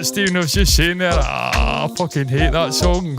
Steve knows your shit there. I fucking hate that song.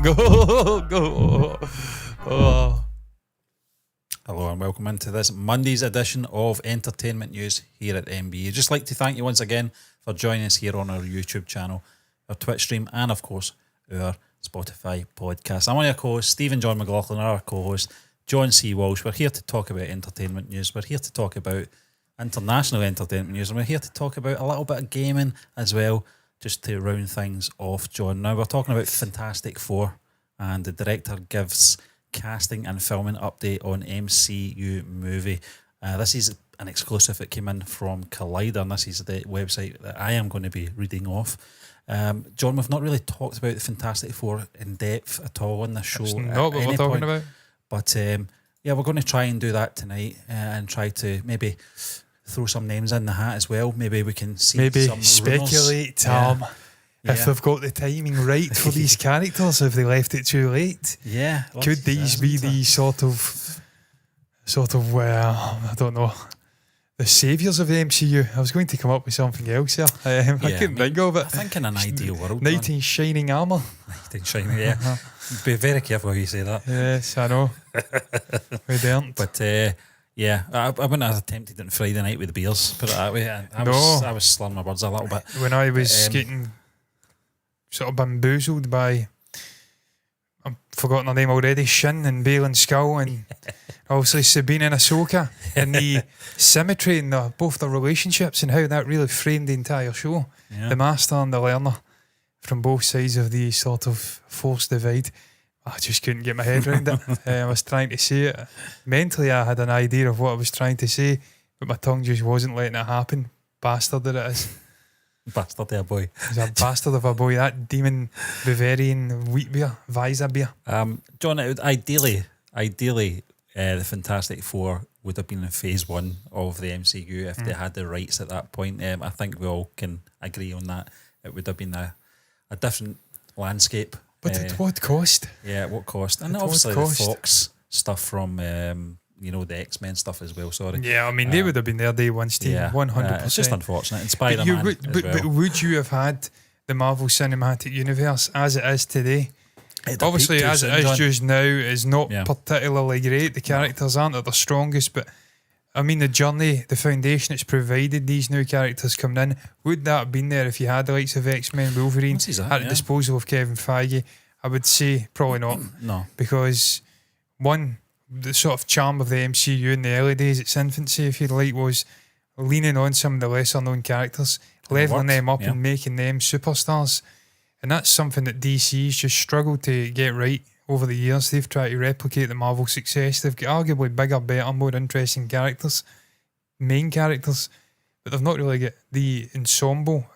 Go. Oh. Hello and welcome into this Monday's edition of Entertainment News here at MBE. I'd just like to thank you once again for joining us here on our YouTube channel, our Twitch stream, and of course our Spotify podcast. I'm one of your co-hosts, Stephen John McLaughlin, our co-host John C. Walsh. We're here to talk about entertainment news. We're here to talk about international entertainment news, and we're here to talk about a little bit of gaming as well, just to round things off, John. Now we're talking about Fantastic Four, and the director gives casting and filming update on MCU movie. This is an exclusive that came in from Collider, and this is the website that I am going to be reading off. John, we've not really talked about the Fantastic Four in depth at all on the show. That's not what we're talking about. But yeah, we're going to try and do that tonight and try to maybe throw some names in the hat as well. Maybe we can see some speculate, Tom. If they've got the timing right for these characters, if they left it too late, could these be the sort of I don't know, the saviours of the MCU? I was going to come up with something else here. I couldn't think of it. I think in an ideal world, knight in shining armour. Knight in shining, yeah. Be very careful how you say that. Yes, I know. We don't. But yeah, I wouldn't have attempted it on Friday night with the beers. Put it that way. I was slurring my words a little bit when I was getting sort of bamboozled by, I've forgotten her name already, Shin and Bale and Skull, and obviously Sabine and Ahsoka, and the symmetry in both their relationships and how that really framed the entire show. Yeah. The master and the learner from both sides of the sort of force divide. I just couldn't get my head around it. I was trying to say it. Mentally, I had an idea of what I was trying to say, but my tongue just wasn't letting it happen. Bastard that it is. Bastard there, boy. He's a bastard of a boy. That demon Bavarian wheat beer, Weiser beer. John, it would ideally, the Fantastic Four would have been in phase 1 of the MCU if they had the rights at that point. I think we all can agree on that. It would have been a different landscape. But at what cost? Yeah, at what cost? And obviously the Fox stuff from the X-Men stuff as well, sorry. Yeah, I mean, they would have been there day one, Steve, 100%. It's just unfortunate. And Spider-Man but would you have had the Marvel Cinematic Universe as it is today? Obviously, as it is just now, is not particularly great. The characters aren't at their strongest, but I mean, the journey, the foundation it's provided, these new characters coming in, would that have been there if you had the likes of X-Men, Wolverine at the disposal of Kevin Feige? I would say probably not. No. Because, one, the sort of charm of the MCU in the early days, its infancy, if you like, was leaning on some of the lesser known characters, leveling them up and making them superstars. And that's something that DC's just struggled to get right over the years. They've tried to replicate the Marvel success. They've got arguably bigger, better, more interesting characters, main characters, but they've not really got the ensemble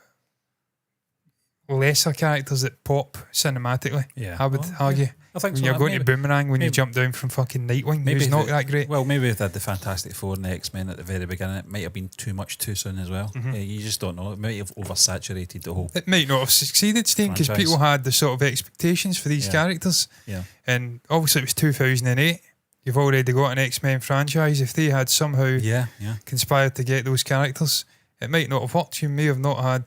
lesser characters that pop cinematically. Yeah, I would argue. I think when you're going to Boomerang, when you jump down from fucking Nightwing, who's not that great. Well, maybe if they had the Fantastic Four and the X-Men at the very beginning, it might have been too much too soon as well. Yeah, you just don't know. It might have oversaturated the whole. It might not have succeeded, Steen, because people had the sort of expectations for these characters. Yeah. And obviously it was 2008. You've already got an X-Men franchise. If they had somehow conspired to get those characters, it might not have worked. You may have not had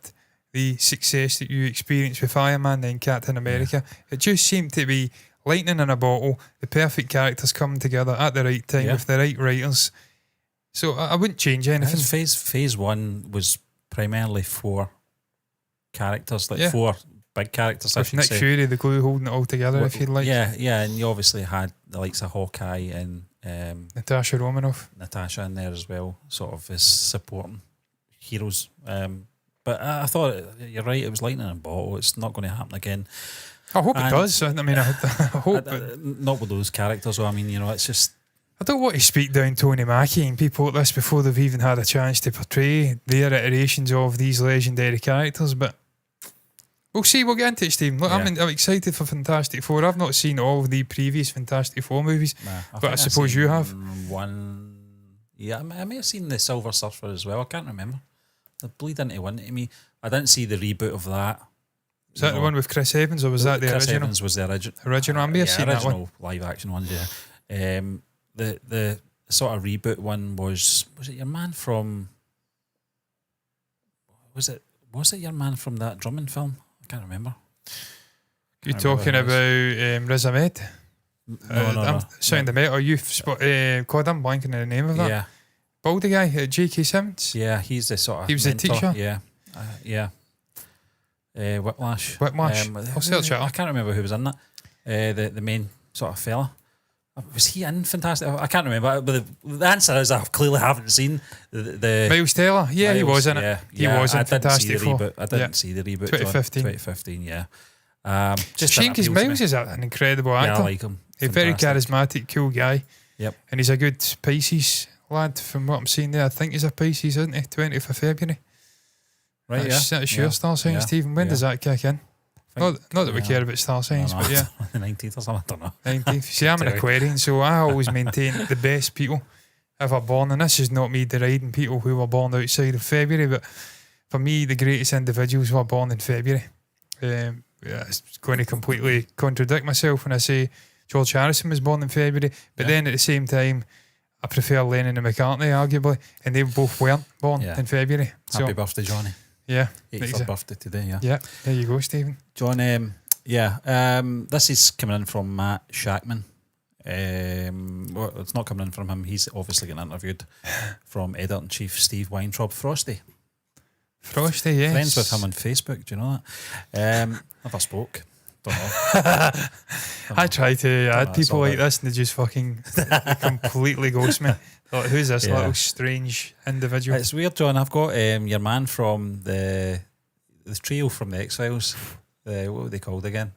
the success that you experienced with Iron Man and Captain America. It just seemed to be lightning in a bottle, the perfect characters coming together at the right time with the right writers. So I wouldn't change anything. Phase 1 was primarily 4 characters, like 4 big characters. With Nick Fury, the glue holding it all together, if you'd like. Yeah, and you obviously had the likes of Hawkeye and Natasha Romanoff. Natasha in there as well, sort of as supporting heroes. But I thought, you're right, it was lightning in a bottle. It's not going to happen again. I hope it does. I mean, I hope not with those characters. So I mean, it's just. I don't want to speak down Tony Mackie and people like this before they've even had a chance to portray their iterations of these legendary characters, but we'll see. We'll get into it, Steve. Look, I'm excited for Fantastic Four. I've not seen all of the previous Fantastic Four movies, but I suppose you have. One, I may have seen the Silver Surfer as well. I can't remember. They bleed into one to me. I didn't see the reboot of that. Was that the one with Chris Evans, or was that the Chris original? Evans was the original. Original, I may have seen that one. Original live action ones, yeah. The sort of reboot one was it your man from? Was it your man from that Drummond film? I can't remember. You Can't remember talking who it is. about Riz Ahmed? No. I'm sounding the mate. Or youth. God, I'm blanking on the name of that. Yeah, Baldy guy, J.K. Simmons. yeah, he's the sort of He was the mentor. teacher? Yeah. Whiplash. Whiplash. I'll search it up. I can't remember who was in that. The main sort of fella. Was he in Fantastic? I can't remember. But the answer is I clearly haven't seen the Miles Taylor. Yeah, he was in it. Yeah, He was in Fantastic Four. I didn't see the reboot. 2015. 2015, yeah. Just Shane, because Miles is an incredible actor. Yeah, I like him. A very Fantastic. charismatic, cool guy. Yep. And he's a good Pisces lad from what I'm seeing there. I think he's a Pisces, isn't he? 20th of February. Right, That's your star sign, Yeah. Stephen. When does that kick in? Not that we care about star signs, but yeah. The 19th or something, I don't know. 19th. See, I'm an Aquarian, so I always maintain the best people ever born. And this is not me deriding people who were born outside of February, but for me, the greatest individuals were born in February. It's going to completely contradict myself when I say George Harrison was born in February, but then at the same time, I prefer Lennon and McCartney, arguably, and they both weren't born in February. Happy birthday, Johnny. Yeah. 84th birthday today, yeah. Yeah, there you go, Stephen. John, this is coming in from Matt Shakman. Well, it's not coming in from him. He's obviously getting interviewed from editor-in-chief Steve Weintraub. Frosty, yes. friends with him on Facebook. Do you know that? Never spoke. Don't know. I try to add it's people all like right. this and they just fucking completely ghost me. Like, who's this little strange individual? It's weird, John. I've got your man from the trio from the X-Files. What were they called again?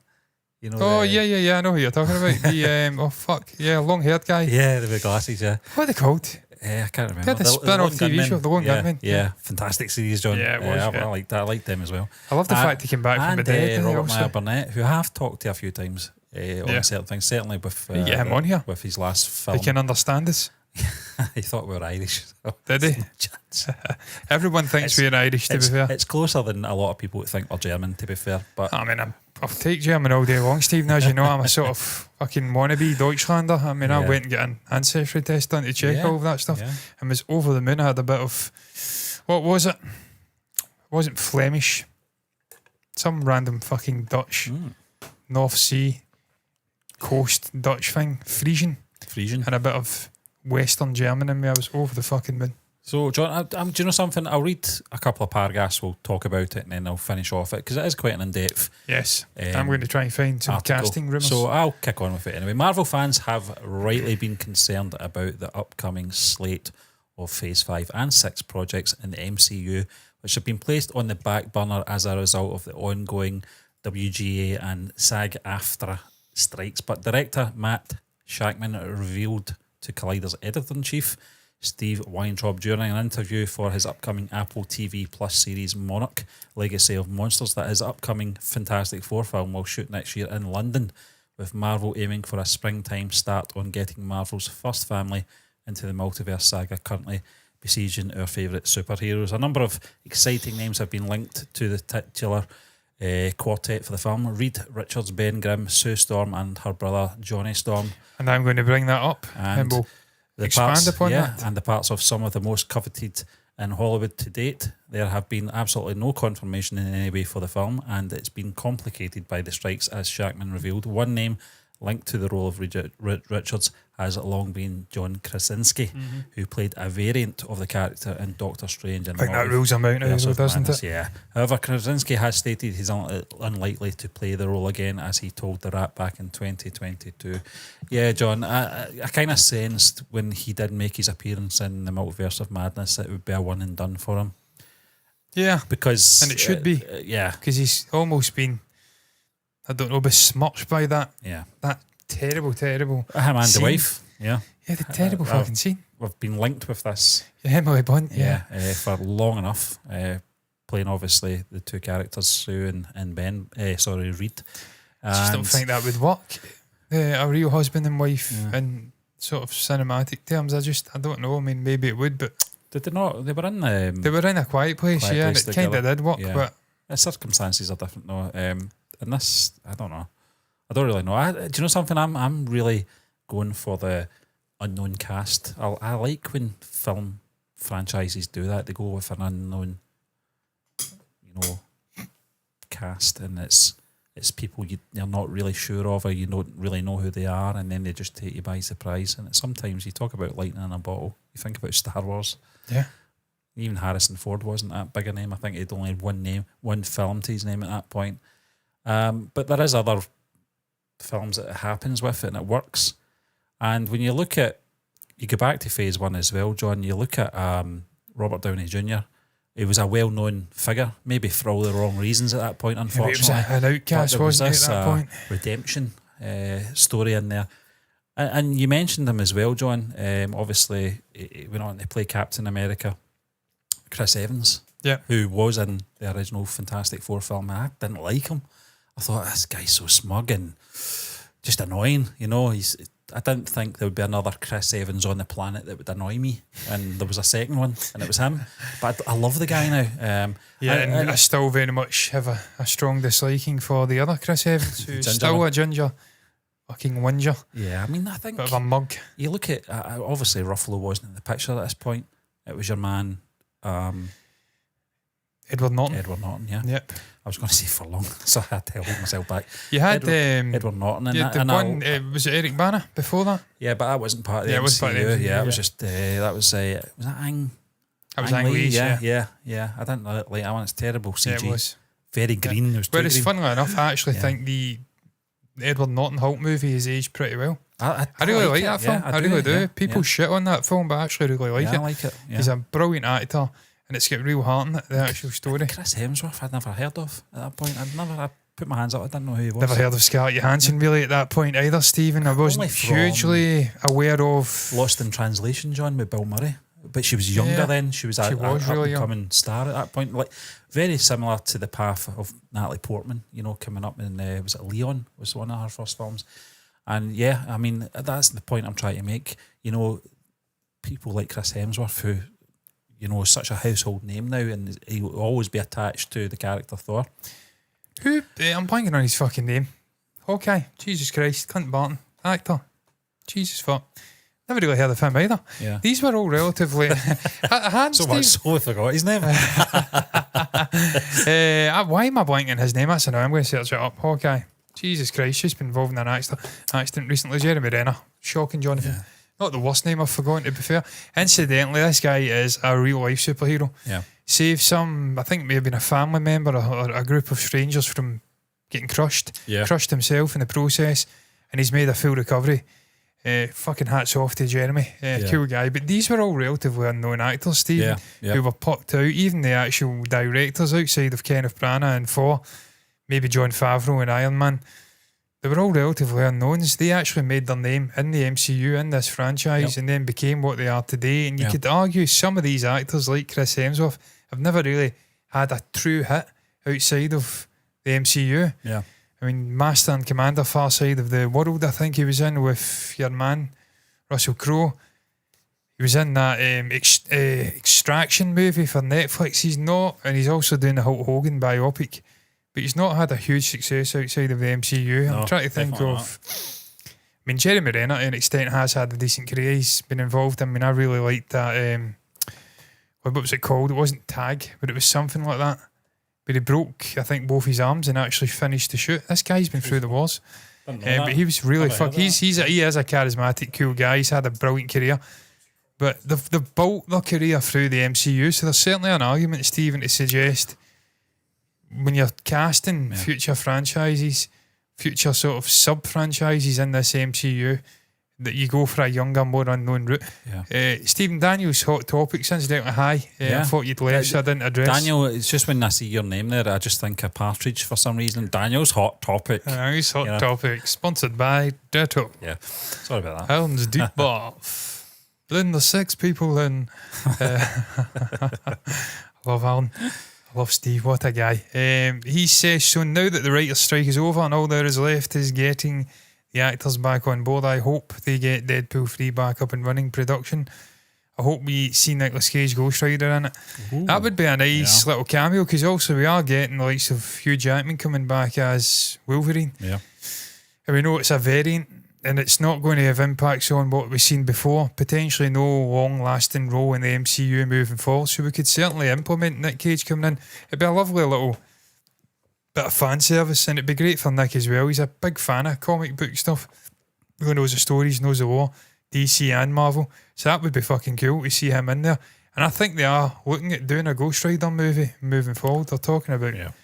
You know? Yeah. I know who you're talking about. The long-haired guy. Yeah, the big glasses. Yeah. What are they called? I can't remember. They had the spin-off TV show, The Lone Gunman. Yeah, fantastic series, John. Yeah, it was, I liked that. I liked them as well. I love the fact he came back from the dead. Robert Meyer Burnett, who I have talked to a few times on certain things, certainly with get him on here. with his last film. He can understand us. He thought we were Irish. So Did he? Everyone thinks we're Irish, to be fair. It's closer than a lot of people think we're German, to be fair. But I mean, I'll take German all day long, Stephen. As you know, I'm a sort of fucking wannabe Deutschlander. I mean, I went and got an ancestry test done to check all of that stuff and was over the moon. I had a bit of, what was it? It wasn't Flemish. Some random fucking Dutch, North Sea, coast Dutch thing. Frisian. And a bit of Western German in me. I was over the fucking moon. So, John, do you know something? I'll read a couple of paragraphs, we'll talk about it, and then I'll finish off it, because it is quite an in-depth Yes. I'm going to try and find some article. casting rumours. So I'll kick on with it anyway. Marvel fans have rightly been concerned about the upcoming slate of Phase 5 and 6 projects in the MCU, which have been placed on the back burner as a result of the ongoing WGA and SAG-AFTRA strikes. But director Matt Shakman revealed to Collider's editor-in-chief Steve Weintraub during an interview for his upcoming Apple TV Plus series Monarch, Legacy of Monsters, that his upcoming Fantastic Four film will shoot next year in London, with Marvel aiming for a springtime start on getting Marvel's first family into the multiverse saga, currently besieging our favourite superheroes. A number of exciting names have been linked to the titular quartet for the film: Reed Richards, Ben Grimm, Sue Storm and her brother Johnny Storm. And I'm going to bring that up and we'll expand upon that. And the parts of some of the most coveted in Hollywood to date. There have been absolutely no confirmation in any way for the film, and it's been complicated by the strikes, as Shakman revealed. One name linked to the role of Richards has long been John Krasinski, who played a variant of the character in Doctor Strange. I think that rules him out now, doesn't it? Yeah. However, Krasinski has stated he's unlikely to play the role again, as he told The Wrap back in 2022. Yeah, John, I kind of sensed when he did make his appearance in the Multiverse of Madness that it would be a one and done for him. Yeah. Because... And it should be. Yeah. Because he's almost been, I don't know, besmirched by that. Yeah. That terrible Him and scene. the wife. Yeah. Yeah, the terrible fucking scene. We've been linked with this. Yeah, Emily Blunt, for long enough. Playing, obviously, the two characters, Sue and Ben. Reed. I just don't think that would work. A real husband and wife in sort of cinematic terms. I don't know. I mean, maybe it would, but... Did they not? They were in they were in A Quiet Place, and it kind of did work, but... The circumstances are different, though. And this, I don't know. I don't really know. Do you know something? I'm really going for the unknown cast. I like when film franchises do that. They go with an unknown, cast, and it's it's people you're not really sure of, or you don't really know who they are, and then they just take you by surprise. And sometimes you talk about lightning in a bottle. You think about Star Wars. Yeah. Even Harrison Ford wasn't that big a name. I think he'd only had one film to his name at that point. But there is other films that it happens with, and it works. And when you go back to Phase 1 as well, John, you look at Robert Downey Jr., he was a well-known figure, maybe for all the wrong reasons at that point, unfortunately. Yeah, it was an outcast, wasn't it, at that point? Redemption story in there. And you mentioned him as well, John. Obviously, he went on to play Captain America. Chris Evans, who was in the original Fantastic Four film. I didn't like him. I thought, this guy's so smug and just annoying. You know, I didn't think there would be another Chris Evans on the planet that would annoy me. And there was a second one, and it was him. But I love the guy now. And I still very much have a strong disliking for the other Chris Evans, who's still a ginger fucking whinger. Yeah, I mean, I think... Bit of a mug. You look at... obviously, Ruffalo wasn't in the picture at this point. It was your man... Edward Norton. Edward Norton, yeah. Yep. I was going to say Furlong, so I had to hold myself back. You had Edward Norton in that. The one, was it Eric Bana before that? Yeah, but that wasn't part of the MCU. It was part of the MCU. Yeah, it was just, that was that Ang? That was Ang Lee, yeah. I didn't like that one. It's terrible CG. Yeah, it was. Very green. Yeah. It was too Whereas, green. funnily enough, I actually think the Edward Norton Hulk movie has aged pretty well. I really like that film. I really do. People shit on that film, but I actually really like it. I like it. Yeah. He's a brilliant actor, and it's got real heart in it, the actual story. Chris Hemsworth, I'd never heard of at that point. I put my hands up, I didn't know who he was. Never heard of Scarlett Johansson really at that point either, Stephen. I wasn't hugely aware of... Lost in Translation, John, with Bill Murray. But she was younger then. She was a really up-and-coming star at that point. Like, very similar to the path of Natalie Portman, you know, coming up in, was it Leon? Was one of her first films. And yeah, I mean, that's the point I'm trying to make. You know, people like Chris Hemsworth, who, you know, is such a household name now, and he will always be attached to the character Thor. Who? I'm blanking on his fucking name. Hawkeye. Jesus Christ. Clint Barton. Actor. Jesus fuck. Never really heard of him either. Yeah. These were all relatively... I forgot his name. Why am I blanking his name? That's annoying. I'm going to search it up. Hawkeye. Jesus Christ, she's been involved in an accident recently. Jeremy Renner. Shocking, Jonathan. Yeah. Not the worst name I've forgotten, to be fair. Incidentally, this guy is a real-life superhero. Yeah. Saved some, I think it may have been a family member or a group of strangers from getting crushed. Yeah. Crushed himself in the process, and he's made a full recovery. Fucking hats off to Jeremy. Cool guy. But these were all relatively unknown actors, Steve, who were popped out. Even the actual directors outside of Kenneth Branagh and Thor, maybe Jon Favreau and Iron Man, they were all relatively unknowns. They actually made their name in the MCU, in this franchise, and then became what they are today. And you could argue some of these actors, like Chris Hemsworth, have never really had a true hit outside of the MCU. Yeah. I mean, Master and Commander, Far Side of the World, I think he was in with your man, Russell Crowe. He was in that Extraction movie for Netflix. He's not, and he's also doing the Hulk Hogan biopic. But he's not had a huge success outside of the MCU. I'm trying to think of... I mean, Jeremy Renner, to an extent, has had a decent career. He's been involved. I mean, I really liked that... what was it called? It wasn't Tag, but it was something like that. But he broke, I think, both his arms and actually finished the shoot. This guy's been through the wars. But he was really... He is a charismatic, cool guy. He's had a brilliant career. But they've built their career through the MCU, so there's certainly an argument, Stephen, to suggest... when you're casting future franchises, future sort of sub-franchises in this MCU, that you go for a younger, more unknown route. Yeah. Stephen Daniels, Hot Topics, incidentally, hi. I thought you'd left, so I didn't address. Daniel, it's just when I see your name there, I just think of Partridge for some reason. Daniel's Hot Topic. He's Hot Topic, sponsored by Ditto. Yeah, sorry about that. Helm's Deep Bath. Then the 6 people in... I love Alan. I love Steve, what a guy. He says, so now that the writer's strike is over and all there is left is getting the actors back on board, I hope they get Deadpool 3 back up and running production. I hope we see Nicolas Cage Ghost Rider in it. Ooh, that would be a nice little cameo, because also we are getting the likes of Hugh Jackman coming back as Wolverine. Yeah. And we know it's a variant, and it's not going to have impacts on what we've seen before. Potentially no long-lasting role in the MCU moving forward. So we could certainly implement Nick Cage coming in. It'd be a lovely little bit of fan service, and it'd be great for Nick as well. He's a big fan of comic book stuff. Who knows the stories, knows the lore, DC and Marvel. So that would be fucking cool to see him in there. And I think they are looking at doing a Ghost Rider movie moving forward. They're talking about, I think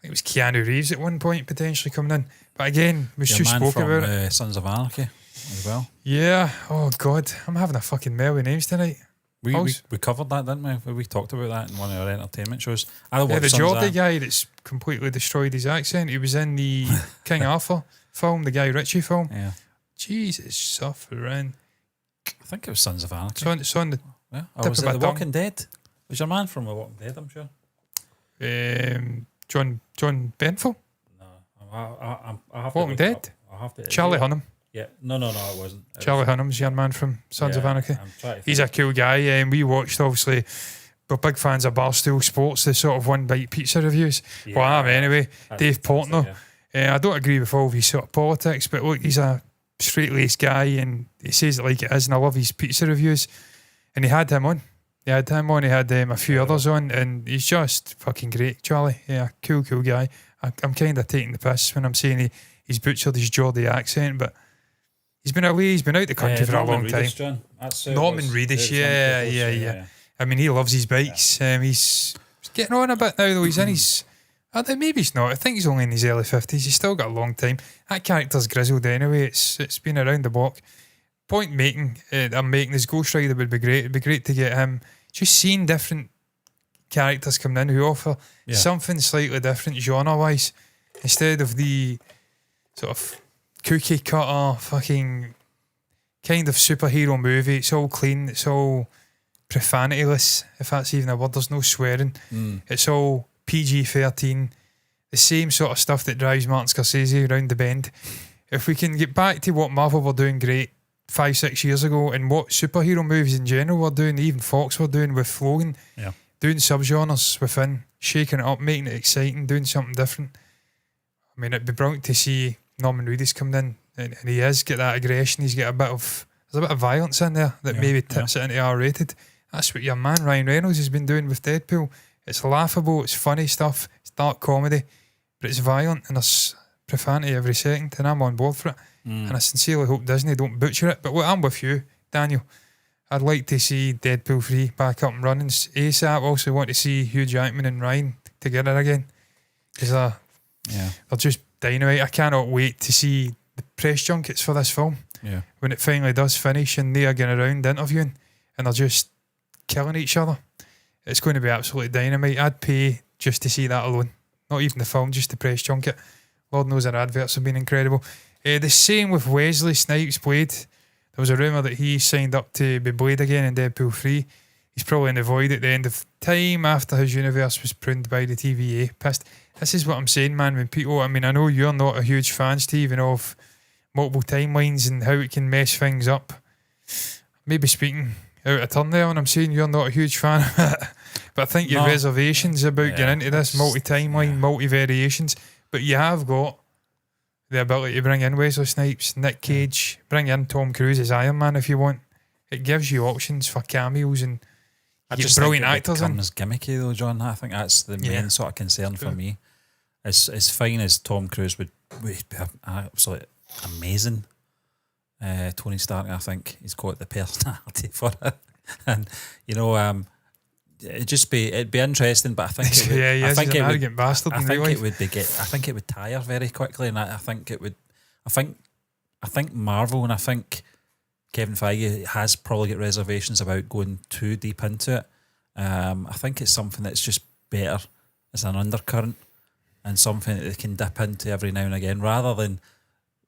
it was Keanu Reeves at one point potentially coming in. But again, we just spoke about it. Sons of Anarchy as well. Yeah. Oh God, I'm having a fucking mail with names tonight. We covered that, didn't we? We talked about that in one of our entertainment shows. The Geordie guy that's completely destroyed his accent. He was in the King Arthur film, the Guy Ritchie film. Yeah. Jesus, suffering. I think it was Sons of Anarchy. It's on the yeah. Or was it The Walking Dead? Was your man from The Walking Dead, I'm sure? John Benfell? No. I have Walking to Dead? I have to. Charlie Hunnam. Yeah. No, it wasn't. Charlie Hunnam's your man from Sons of Anarchy. He's a cool guy. We watched, obviously, we're big fans of Barstool Sports, the sort of one bite pizza reviews. Yeah, well, I'm anyway. Dave Portnoy. I don't agree with all of his sort of politics, but look, he's a straight-laced guy and he says it like it is, and I love his pizza reviews. And he had him on. He had a few others on, and he's just fucking great, Charlie. Yeah, cool guy. I'm kind of taking the piss when I'm saying he's butchered his Geordie accent, but he's been away, he's been out the country for a long time. Norman Reedus, yeah. I mean, he loves his bikes. He's getting on a bit now, though. He's in his... maybe he's not. I think he's only in his early 50s. He's still got a long time. That character's grizzled anyway. It's been around the block. Point I'm making is Ghost Rider would be great. It'd be great to get him. Just seeing different characters coming in who offer something slightly different genre-wise, instead of the sort of cookie cutter fucking kind of superhero movie. It's all clean. It's all profanityless, if that's even a word. There's no swearing. It's all PG-13. The same sort of stuff that drives Martin Scorsese around the bend. If we can get back to what Marvel were doing great 5-6 years ago, and what superhero movies in general were doing, even Fox were doing with Logan, doing subgenres within, shaking it up, making it exciting, doing something different. I mean, it'd be brilliant to see Norman Reedus coming in, and he has got that aggression. He's got there's a bit of violence in there that maybe tips it into R-rated. That's what your man Ryan Reynolds has been doing with Deadpool. It's laughable, it's funny stuff, it's dark comedy, but it's violent and there's profanity every second, and I'm on board for it. And I sincerely hope Disney don't butcher it. But look, I'm with you, Daniel. I'd like to see Deadpool 3 back up and running ASAP. Also want to see Hugh Jackman and Ryan together again, because they're just dynamite. I cannot wait to see the press junkets for this film when it finally does finish and they are getting around interviewing and they're just killing each other. It's going to be absolutely dynamite. I'd pay just to see that alone. Not even the film, just the press junket. Lord knows our adverts have been incredible. The same with Wesley Snipes' Blade. There was a rumour that he signed up to be Blade again in Deadpool 3. He's probably in the void at the end of time after his universe was pruned by the TVA. Pissed. This is what I'm saying, man. When people, I mean, I know you're not a huge fan, Stephen, of multiple timelines and how it can mess things up. Maybe speaking out of turn there when I'm saying you're not a huge fan of it. But I think your reservations about getting into this multi-timeline, multi-variations. But you have got the ability to bring in Wesley Snipes, Nick Cage, bring in Tom Cruise as Iron Man if you want. It gives you options for cameos and you get brilliant actors in. It becomes gimmicky though, John. I think that's the main sort of concern for me. As fine as Tom Cruise would be absolutely amazing, Tony Stark, I think he's got the personality for it. And it'd be interesting, but I think it would, I think he's an arrogant bastard. I think it would tire very quickly, and I think it would. I think Marvel, and I think Kevin Feige has probably got reservations about going too deep into it. I think it's something that's just better as an undercurrent and something that they can dip into every now and again, rather than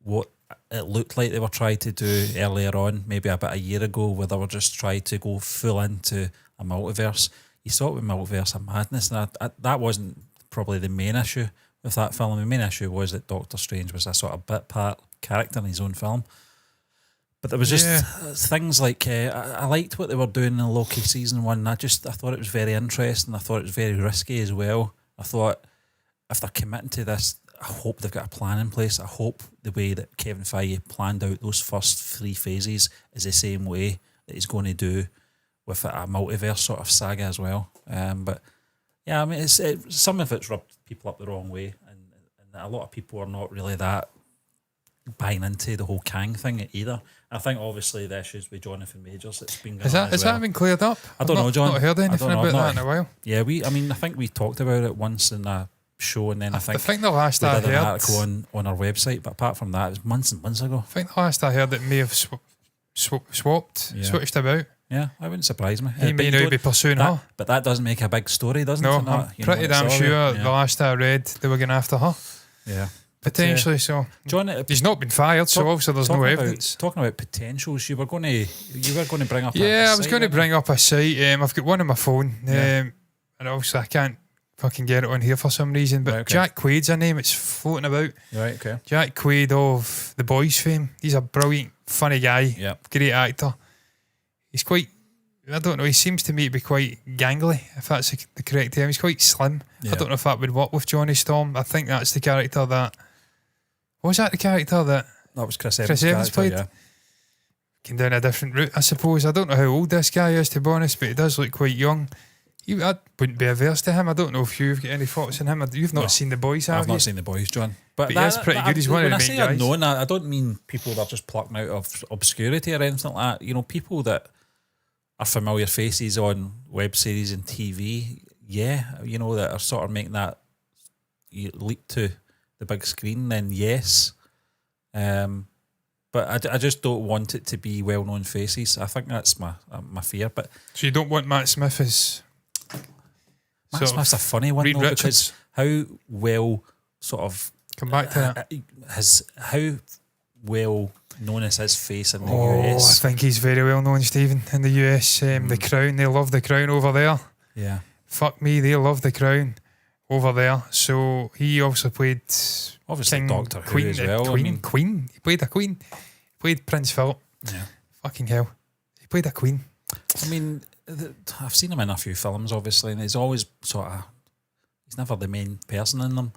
what it looked like they were trying to do earlier on, maybe about a year ago, where they were just trying to go full into a multiverse. You saw it with Multiverse of Madness, and that wasn't probably the main issue with that film. The main issue was that Doctor Strange was a sort of bit part character in his own film. But there was just things like I liked what they were doing in Loki season 1. I thought it was very interesting. I thought it was very risky as well. I thought if they're committing to this, I hope they've got a plan in place. I hope the way that Kevin Feige planned out those first 3 phases is the same way that he's going to do with a multiverse sort of saga as well. But yeah, I mean, some of it's rubbed people up the wrong way, a lot of people are not really that buying into the whole Kang thing either. I think obviously the issues with Jonathan Majors that's been going on as that been cleared up? I don't know, John. I've not heard anything about that in a while. Yeah, I think we talked about it once in a show, and then I think the last we I did heard an article on our website, but apart from that, it was months and months ago. I think the last I heard it may have switched about. Yeah, that wouldn't surprise me. He may now be pursuing her. But that doesn't make a big story, doesn't it? No, Not, I'm pretty damn sure the last I read they were going after her. Yeah. Potentially, so John, he's not been fired, so obviously there's no evidence. Talking about potentials, you were going to bring up. I was going to bring up a site. I've got one on my phone, and obviously I can't fucking get it on here for some reason. But Jack Quaid's a name; it's floating about. Right. Okay. Jack Quaid of The Boys fame. He's a brilliant, funny guy. Yeah. Great actor. He's quite. I don't know. He seems to me to be quite gangly, if that's the correct term. He's quite slim. Yeah. I don't know if that would work with Johnny Storm. I think that's the character that. Was that the character that was Chris Evans played? Yeah. Came down a different route, I suppose. I don't know how old this guy is, to be honest, but he does look quite young. I wouldn't be averse to him. I don't know if you've got any thoughts on him. You've not seen The Boys, have you? I've not seen The Boys, John. But he is pretty good. He's one of the main guys. Unknown, I don't mean people that are just plucked out of obscurity or anything like that. You know, people that are familiar faces on web series and TV, you know, that are sort of making that leap to the big screen, then yes. But I just don't want it to be well-known faces. I think that's my fear. But so you don't want Matt Smith as... Matt Smith's a funny one, though, because how well sort of... Come back to that. How well known is his face in the I US? think he's very well known, Stephen, in the US. The Crown, they love the Crown over there. Yeah. Fuck me, they love the Crown over there. So he also played King, Doctor Queen, Who as well. Queen. He played a Queen. He played Prince Philip. Yeah. Fucking hell. He played a Queen. I mean, I've seen him in a few films, obviously, and he's always he's never the main person in them.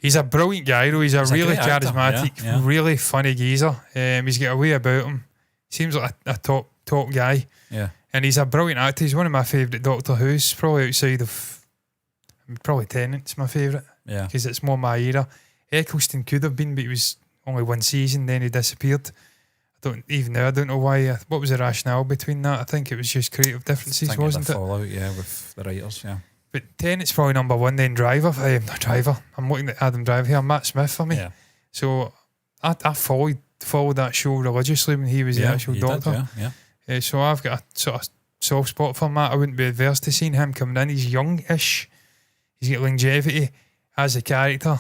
He's a brilliant guy, though. He's a really charismatic, really funny geezer. He's got a way about him. Seems like a top guy. Yeah. And he's a brilliant actor. He's one of my favourite Doctor Who's, probably outside of... Probably Tennant's my favourite. Yeah. Because it's more my era. Eccleston could have been, but it was only one season, then he disappeared. I don't know why. What was the rationale between that? I think it was just creative differences, wasn't it? Fallout, with the writers, yeah. But Tennant's probably number one, then Driver. Not Driver. I'm looking at Adam Driver here. Matt Smith for me. Yeah. So I followed that show religiously when he was the actual Doctor. Yeah. So I've got a sort of soft spot for Matt. I wouldn't be adverse to seeing him coming in. He's young-ish. He's got longevity as a character.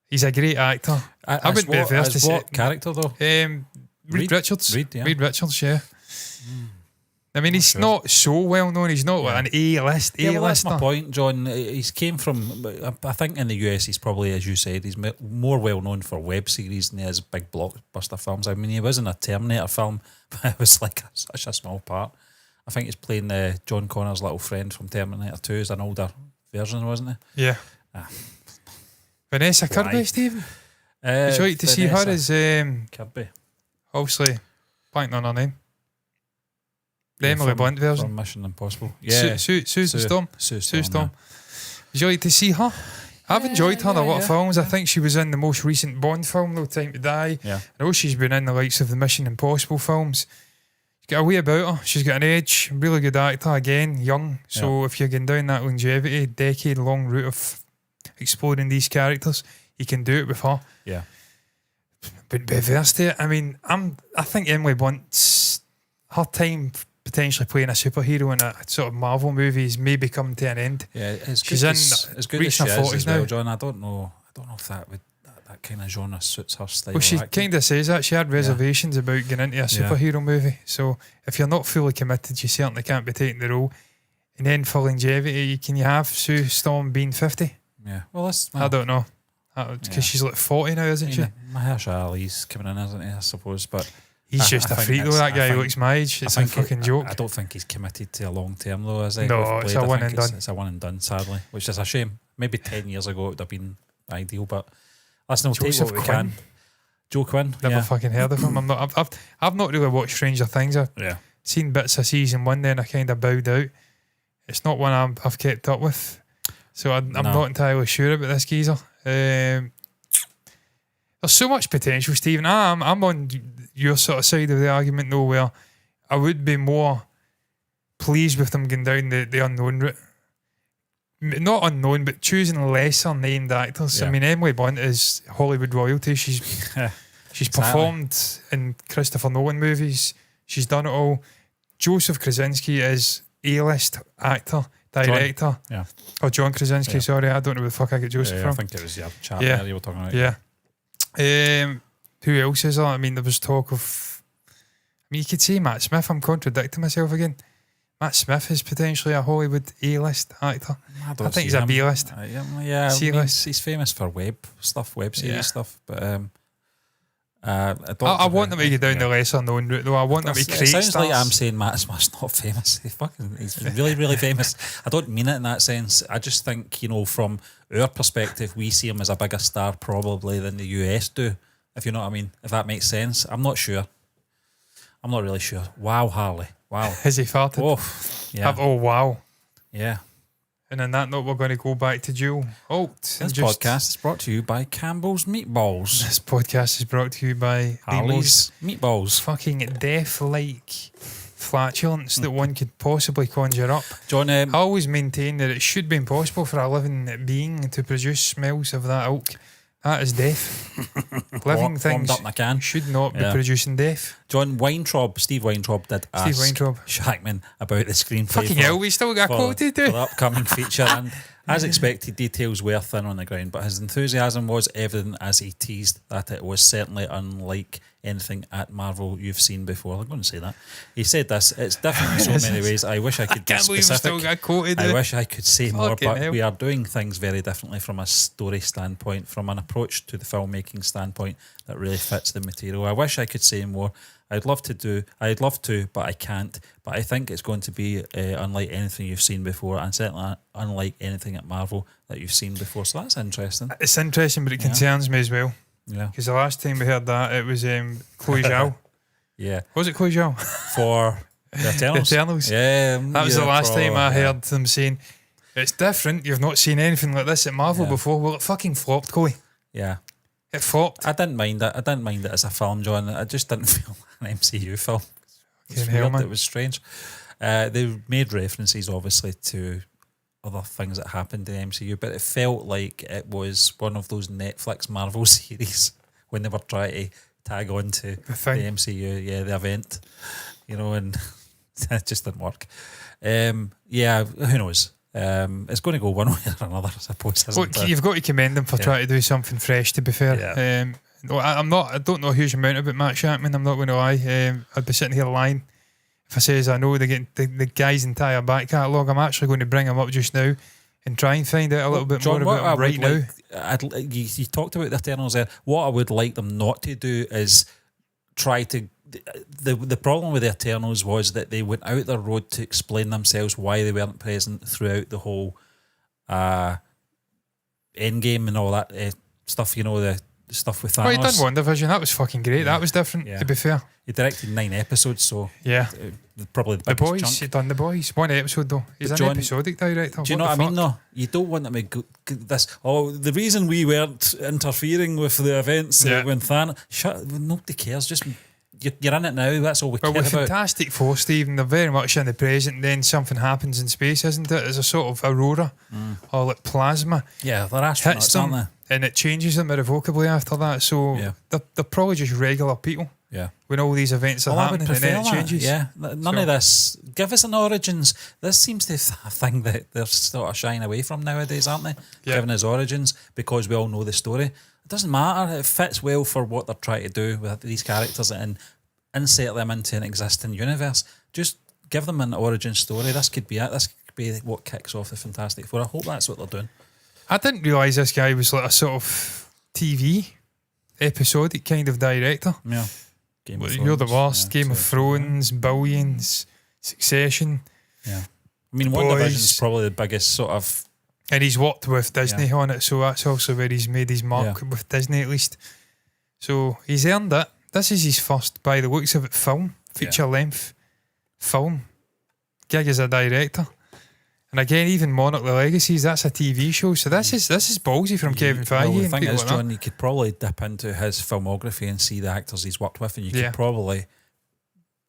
He's a great actor. I wouldn't be averse to what character though? Reed Richards. Reed Richards, yeah. I mean, he's not so well known. He's not like an A-list. Yeah, well, that's my point, John. He's came from. I think in the US, he's probably, as you said, he's more well known for web series than he is big blockbuster films. I mean, he was in a Terminator film, but it was like such a small part. I think he's playing John Connor's little friend from Terminator 2 as an older version, wasn't he? Yeah. Vanessa Kirby, Stephen. Would you like to see her as Kirby? Obviously, blanking on her name. The Emily Blunt version. From Mission Impossible. Yeah. Susan Storm. Sue Storm. Would you like to see her? I've enjoyed her in a lot of films. I think she was in the most recent Bond film, No Time to Die. Yeah. I know she's been in the likes of the Mission Impossible films. She's got a way about her. She's got an edge. Really good actor. Again, young. So if you're going down that longevity, decade-long route of exploring these characters, you can do it with her. Yeah. But be averse to it. I mean, I think Emily Blunt's her time potentially playing a superhero in a sort of Marvel movies may come to an end. Yeah, she's in as good as she is as well, John. I don't know if that kind of genre suits her style. Well, she kind of says that she had reservations about getting into a superhero movie. So if you're not fully committed, you certainly can't be taking the role. And then for longevity, can you have Sue Storm being 50? Yeah. Well, I don't know. Because she's like 40 now, isn't she? Mahershala Ali's coming in, isn't he? I suppose, but he's just a freak though. That guy looks my age. It's a fucking joke. I don't think he's committed to a long term though, is he? No, it's a one and done. It's a one and done, sadly, which is a shame. Maybe 10 years ago it would have been ideal, but listen, we'll take what we can. Joe Quinn. Never fucking heard of him. I've not really watched Stranger Things. I've seen bits of season 1, then I kind of bowed out. It's not one I've kept up with, so I'm not entirely sure about this geezer. There's so much potential, Stephen. I'm on your sort of side of the argument though, where I would be more pleased with them going down the unknown route. Not unknown, but choosing lesser named actors. Yeah. I mean, Emily Blunt is Hollywood royalty. She's performed in Christopher Nolan movies. She's done it all. Joseph Krasinski is A-list actor, director. John Krasinski, sorry. I don't know where the fuck I get Joseph from. I think it was your chat there you were talking about. Yeah. Who else is there? I mean, there was talk of... I mean, you could say Matt Smith. I'm contradicting myself again. Matt Smith is potentially a Hollywood A-list actor. I think he's a B-list. C-list. He's famous for web series stuff. But I want them to get down the lesser known route, though. I want them to create stars. It sounds like I'm saying Matt Smith's not famous. He's really, really famous. I don't mean it in that sense. I just think, from our perspective, we see him as a bigger star probably than the US do, if you know what I mean. If that makes sense. I'm not sure. I'm not really sure. Wow, Harley. Wow. Has he farted? Oh, yeah. Wow. Yeah. And on that note, we're going to go back to Joe Alt. This podcast is brought to you by Campbell's Meatballs. This podcast is brought to you by Harley's Meatballs. Fucking death-like flatulence that one could possibly conjure up. John, I always maintain that it should be impossible for a living being to produce smells of that ilk. That is death. Living things up in a can. Should not be producing death. John Steve Weintraub did ask Shakman about the screenplay. Fucking hell, we still got a quote to do. For the upcoming feature, and as expected, details were thin on the ground, but his enthusiasm was evident as he teased that it was certainly unlike anything at Marvel you've seen before. I'm going to say that. He said this, it's different in so many ways. I wish I could be specific. I wish I could say more, but we are doing things very differently from a story standpoint, from an approach to the filmmaking standpoint that really fits the material. I wish I could say more. I'd love to, but I can't. But I think it's going to be unlike anything you've seen before, and certainly unlike anything at Marvel that you've seen before. So that's interesting. It's interesting, but it concerns me as well. Yeah. Because the last time we heard that, it was Chloe Zhao. Yeah. Was it Chloe Zhao? For the Eternals. The Eternals. Yeah. That was the last time I heard them saying, it's different, you've not seen anything like this at Marvel before. Well, it fucking flopped, Chloe. Yeah. It flopped. I didn't mind it as a film, John. I just didn't feel an MCU film. It's weird. It was strange. They made references, obviously, to other things that happened in the MCU, but it felt like it was one of those Netflix Marvel series when they were trying to tag on to the MCU, the event, and it just didn't work. Who knows? It's going to go one way or another, I suppose. You've got to commend them for trying to do something fresh, to be fair. Yeah. I don't know a huge amount about Matt Shakman, I'm not going to lie. I'd be sitting here lying if I says I know the guy's entire back catalogue. I'm actually going to bring him up just now and try and find out a little bit John, more about him right now. You talked about the Eternals there. What I would like them not to do is try to... The problem with the Eternals was that they went out their road to explain themselves why they weren't present throughout the whole Endgame and all that stuff, the stuff with Thanos. Well, he done WandaVision. That was fucking great. Yeah. That was different, to be fair. He directed 9 episodes, so probably the Boys. chunk. He done The Boys. One episode, though. He's an episodic director. Do you know what I mean, though? You don't want them to go this... Oh, the reason we weren't interfering with the events when Thanos... Nobody cares. Just... You're in it now, that's all we care about. With Fantastic Four, Stephen, they're very much in the present, and then something happens in space, isn't it? It's a sort of aurora or like plasma. Yeah, they're astronauts, aren't they? And it changes them irrevocably after that. So they're probably just regular people. Yeah. When all these events are happening and then it changes. Yeah. None of this. Give us an Origins. This seems to be a thing that they're sort of shying away from nowadays, aren't they? Yeah. Giving us Origins because we all know the story. It doesn't matter. It fits well for what they're trying to do with these characters and insert them into an existing universe. Just give them an origin story. This could be it. This could be what kicks off the Fantastic Four. I hope that's what they're doing. I didn't realise this guy was like a sort of TV episodic kind of director. Yeah. Game of Thrones. You're the worst. Game of Thrones, Billions, Succession. Yeah. I mean, WandaVision is probably the biggest sort of... And he's worked with Disney on it, so that's also where he's made his mark with Disney at least. So he's earned it. This is his first, by the looks of it, feature-length film gig as a director. And again, even Monarch the Legacies, that's a TV show. So this is ballsy from Kevin Feige. Well, the and thing people is, like John, that. you could probably dip into his filmography and see the actors he's worked with, and you could probably.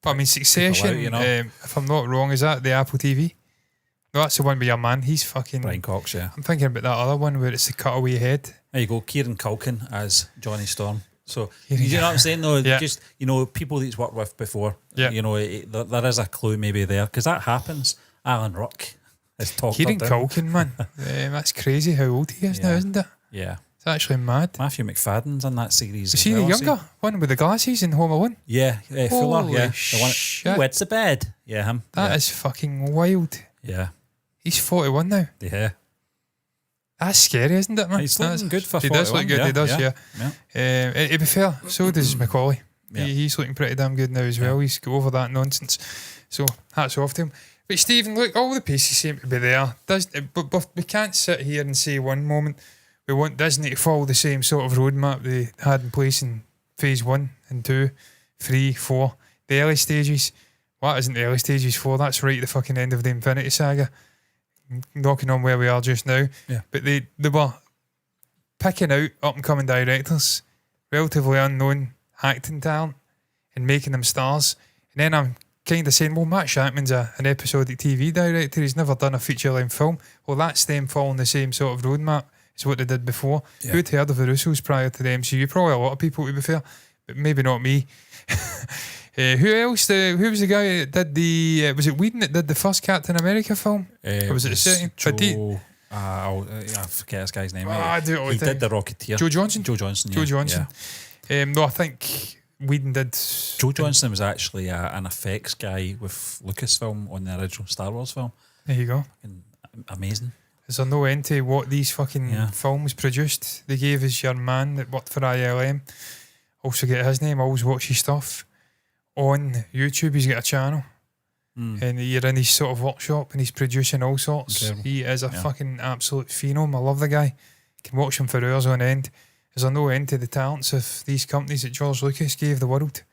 But I mean, Succession, out, you know? If I'm not wrong, is that the Apple TV? No, that's the one with your man. He's fucking... Brian Cox, yeah. I'm thinking about that other one where it's the cutaway head. There you go, Kieran Culkin as Johnny Storm. So, Kieran- you know what I'm saying? No, Yeah. just, you know, people that he's worked with before, Yeah. you know, there is a clue maybe there, because that happens. Alan Ruck is talked Kieran about. Culkin, man. That's crazy how old he is now, Yeah. isn't it? Yeah. It's actually mad. Matthew McFadden's in that series. Is as he the well, younger one with the glasses in Home Alone? Yeah, Fuller, Holy yeah. shit. Who wets the bed? Yeah, him. That is fucking wild. Yeah. He's 41 now. Yeah. That's scary, isn't it, man? He's looking good for He does 41, look good, yeah, he does, yeah. To be fair, so does Macaulay. Yeah. He's looking pretty damn good now as well. He's got over that nonsense. So, hats off to him. But Stephen, look, all the pieces seem to be there. But we can't sit here and say one moment we want Disney to follow the same sort of roadmap they had in place in phase 1 and 2, 3, 4. The early stages. Well, that isn't the early stages 4. That's right at the fucking end of the Infinity Saga. Knocking on where we are just now. Yeah. But they were picking out up-and-coming directors, relatively unknown acting talent, and making them stars. And then I'm kind of saying, well, Matt Shakman's an episodic TV director. He's never done a feature-length film. Well, that's them following the same sort of roadmap as what they did before. Yeah. Who'd heard of the Russos prior to the MCU? Probably a lot of people, to be fair, but maybe not me. Who else? Who was the guy that did the... was it Whedon that did the first Captain America film? Or was it the second? I forget this guy's name. I do it all the He time. did the Rocketeer. Joe Johnson? Joe Johnson, yeah. Joe Johnson. No, I think Whedon did... Joe Johnson was actually an effects guy with Lucasfilm on the original Star Wars film. There you go. And amazing. Is there no end to what these fucking films produced? They gave us your man that worked for ILM. Also get his name, always watch his stuff. On YouTube, he's got a channel. And you're in his sort of workshop and he's producing all sorts. Incredible. He is a fucking absolute phenom. I love the guy. You can watch him for hours on end. Is there no end to the talents of these companies that George Lucas gave the world?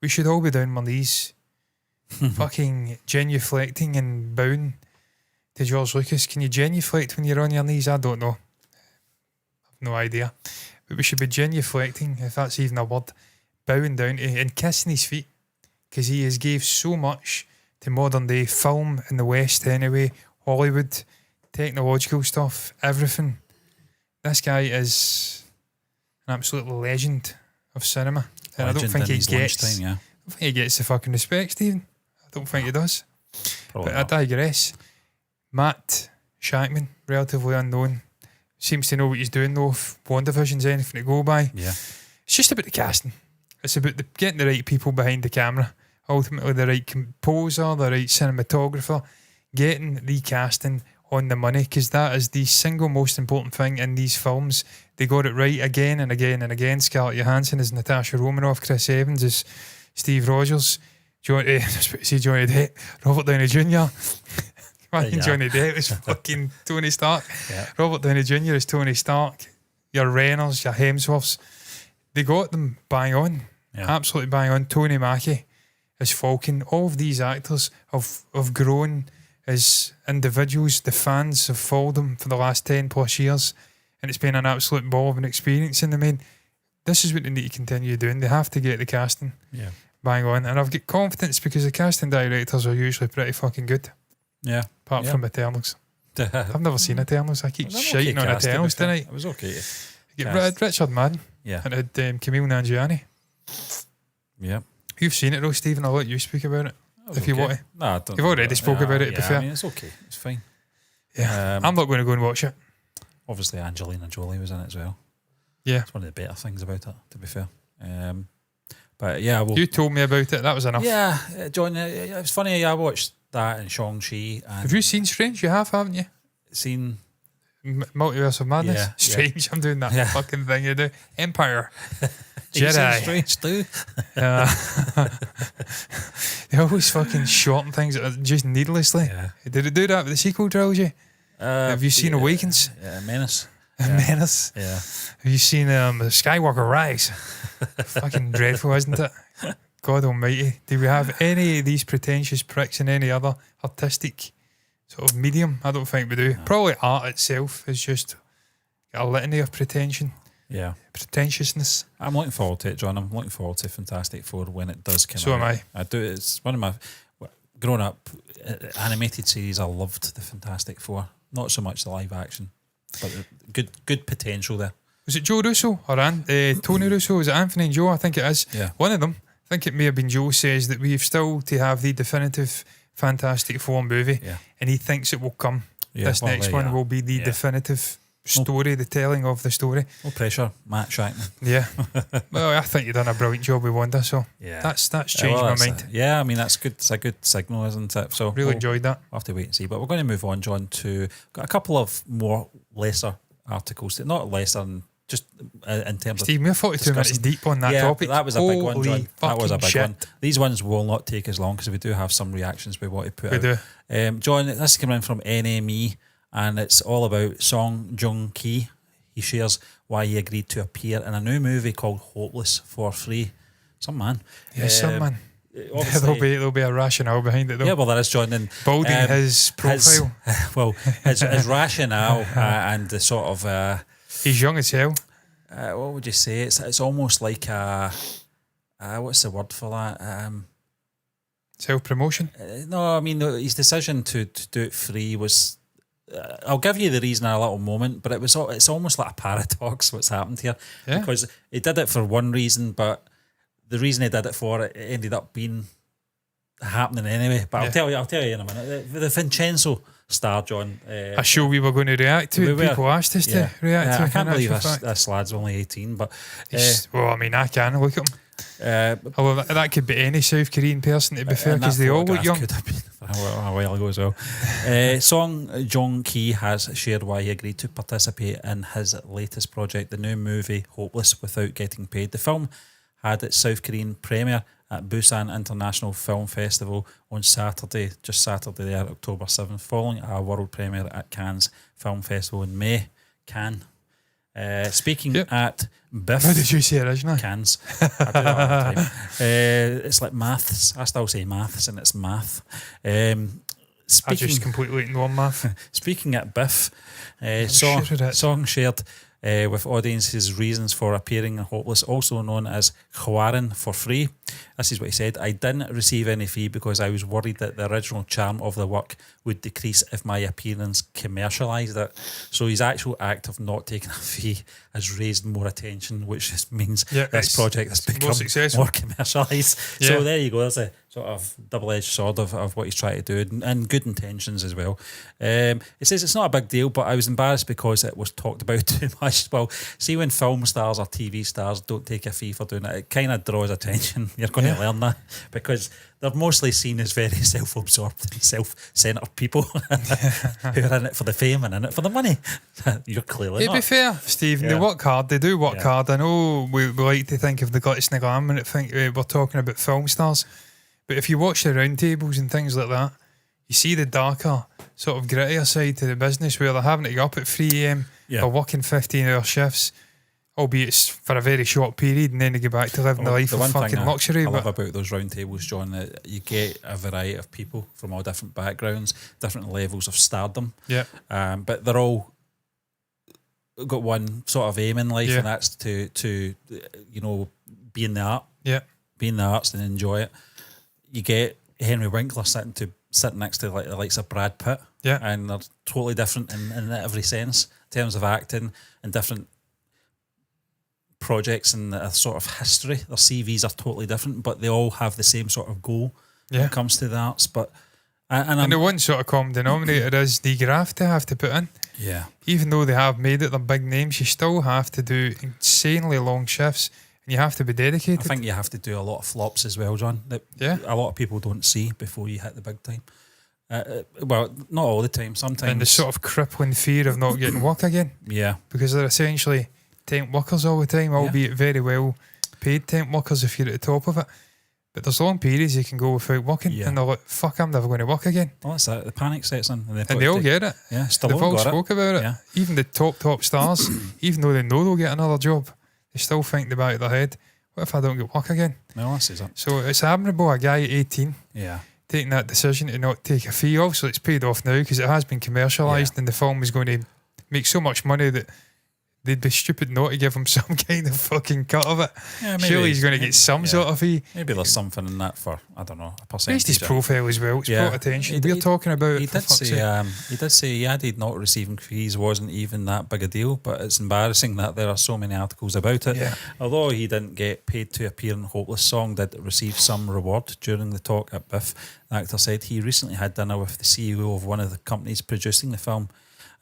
We should all be down on these fucking genuflecting and bowing to George Lucas. Can you genuflect when you're on your knees? I don't know. I've no idea. But we should be genuflecting, if that's even a word, bowing down to and kissing his feet, because he has gave so much to modern day film in the West anyway, Hollywood, technological stuff, everything. This guy is an absolute legend of cinema. And I don't think he gets yeah. I don't think he gets the fucking respect, Stephen. I don't think he does. Probably But not. I digress. Matt Shakman, relatively unknown, seems to know what he's doing though. If WandaVision's anything to go by. Yeah. It's just about the casting. It's about getting the right people behind the camera. Ultimately, the right composer, the right cinematographer, getting the casting on the money, because that is the single most important thing in these films. They got it right again and again and again. Scarlett Johansson as Natasha Romanoff, Chris Evans as Steve Rogers, Johnny Depp, Robert Downey Jr. Johnny Depp is fucking Tony Stark. Yeah. Robert Downey Jr. is Tony Stark. Your Reynolds, your Hemsworths. They got them bang on. Yeah. Absolutely bang on. Tony Mackie as Falcon. All of these actors have grown as individuals. The fans have followed them for the last 10 plus years, and it's been an absolute ball of an experience in the main. This is what they need to continue doing. They have to get the casting bang on, and I've got confidence because the casting directors are usually pretty fucking good. Yeah. Apart from Eternals. I've never seen Eternals. I keep shiting on Eternals tonight. It was okay. You get Richard Madden. Yeah. And it had Camille Nanjiani. Yeah. You've seen it though, Stephen. I'll let you speak about it if you want to. No, I don't. You've already spoke about it, to be fair. I mean, it's okay. It's fine. Yeah. I'm not going to go and watch it. Obviously, Angelina Jolie was in it as well. Yeah. It's one of the better things about it, to be fair. But yeah, well, You told me about it. That was enough. yeah, John. It's funny. I watched that and Shang-Chi and Have you seen Strange? You have, haven't you? seen. Multiverse of Madness. Yeah, yeah. Strange. I'm doing that fucking thing you do. Empire. You seen Jedi. Strange too. They always fucking shorten things just needlessly. Yeah. Did it do that with the sequel trilogy? Have you seen Awakens? Yeah, Menace. Menace. Yeah. Have you seen Skywalker Rise? Fucking dreadful, isn't it? God almighty. Do we have any of these pretentious pricks in any other artistic sort of medium. I don't think we do. Probably art itself is just a litany of pretentiousness. I'm looking forward to it, John. I'm looking forward to Fantastic Four when it does come out. So am I. I do. It's one of my growing up animated series. I loved the Fantastic Four. Not so much the live action, but good potential there. Was it Joe Russo or Tony Russo? Was it Anthony and Joe? I think it is. Yeah. One of them. I think it may have been Joe, says that we've still to have the definitive Fantastic Four movie, and he thinks it will come. This next one will be the definitive story, the telling of the story. No pressure, Matt Shakman. Yeah. Well, I think you've done a brilliant job with Wanda, so that's changed my mind. I mean, that's good. It's a good signal, isn't it? So really enjoyed that. We'll have to wait and see. But we're going to move on, John, to got a couple of more lesser articles. Not lesser, just in terms Steve, we're 42 minutes deep on that topic. That was a big one, John. That was a big shit. one. These ones will not take as long because we do have some reactions we want to put out. We do. John, this is coming in from NME, and it's all about Song Joong-ki. He shares why he agreed to appear in a new movie called Hopeless for free. Some man. Yes, some man. There'll be a rationale behind it, though. Yeah, well, there is, John. And building his profile. His rationale and the sort of... he's young as hell. What would you say? It's almost like a... what's the word for that? Self-promotion? No, I mean, his decision to do it free was... I'll give you the reason in a little moment, but it's almost like a paradox what's happened here. Yeah. Because he did it for one reason, but the reason he did it for it ended up being happening anyway. But I'll tell you in a minute. The Vincenzo star, John. A show we were going to react to. People asked us to react to. I can't believe this lad's only 18, but well, I mean, I can look at him. Although that could be any South Korean person, to be fair, because they all look young. Could have been a while ago as well. Song Joong-ki has shared why he agreed to participate in his latest project, the new movie Hopeless, without getting paid. The film had its South Korean premiere at Busan International Film Festival on Saturday there, October 7th, following a world premiere at Cannes Film Festival in May. Cannes. Speaking at Biff. How did you say originally? Cans. I do that all the time. It's like maths. I still say maths, and it's math. I just completely ignore math. Speaking at Biff, Song shared with audiences reasons for appearing in Hopeless, also known as Hwarin, for free. This is what he said: "I didn't receive any fee because I was worried that the original charm of the work would decrease if my appearance commercialised it." So his actual act of not taking a fee has raised more attention, which just means this project has become more commercialised. Yeah. So there you go. There's a sort of double-edged sword of what he's trying to do, and good intentions as well. It says it's not a big deal, but I was embarrassed because it was talked about too much. Well, see, when film stars or TV stars don't take a fee for doing it, it kind of draws attention. You're going to learn that, because they're mostly seen as very self-absorbed and self-centred people who are in it for the fame and in it for the money. You're clearly not. To be fair, Steve, they work hard. They do work hard. I know we like to think of the glitz and the glam and think we're talking about film stars, but if you watch the roundtables and things like that, you see the darker, sort of grittier side to the business, where they're having to get up at 3 a.m, they're working 15-hour shifts, albeit it's for a very short period, and then they go back to living the life of fucking luxury. I love about those roundtables, John, that you get a variety of people from all different backgrounds, different levels of stardom. Yeah. But they're all got one sort of aim in life, and that's to be in the art. Yeah. Be in the arts and enjoy it. You get Henry Winkler sitting next to the likes of Brad Pitt. Yeah. And they're totally different in every sense, in terms of acting and different projects and a sort of history. Their CVs are totally different, but they all have the same sort of goal when it comes to the arts. But and the one sort of common denominator is the graft they have to put in. Yeah. Even though they have made it their big names, you still have to do insanely long shifts, and you have to be dedicated. I think you have to do a lot of flops as well, John, that a lot of people don't see before you hit the big time. Well, not all the time, sometimes. And the sort of crippling fear of not getting work again. Yeah. Because they're essentially temp workers all the time, albeit very well paid temp workers if you're at the top of it. But there's long periods you can go without working, and they're like, fuck, I'm never going to work again. Well, that's it. The panic sets in. And they all get it. Yeah, they've all spoke about it. Yeah. Even the top stars, even though they know they'll get another job, they still think in the back of their head, what if I don't get work again? No, that's it. So it's admirable, a guy at 18 taking that decision to not take a fee. Also, it's paid off now because it has been commercialised, and the film is going to make so much money that they'd be stupid not to give him some kind of fucking cut of it. Yeah, maybe, surely he's going to get some sort of fee. Maybe there's something in that for, I don't know, a Raised percentage. his profile as well. It's brought attention. We're talking about He it. For did fuck's say sake. he did say he'd not receiving fees wasn't even that big a deal, but it's embarrassing that there are so many articles about it. Yeah. Although he didn't get paid to appear in Hopeless Song, did receive some reward during the talk at Biff. The actor said he recently had dinner with the CEO of one of the companies producing the film.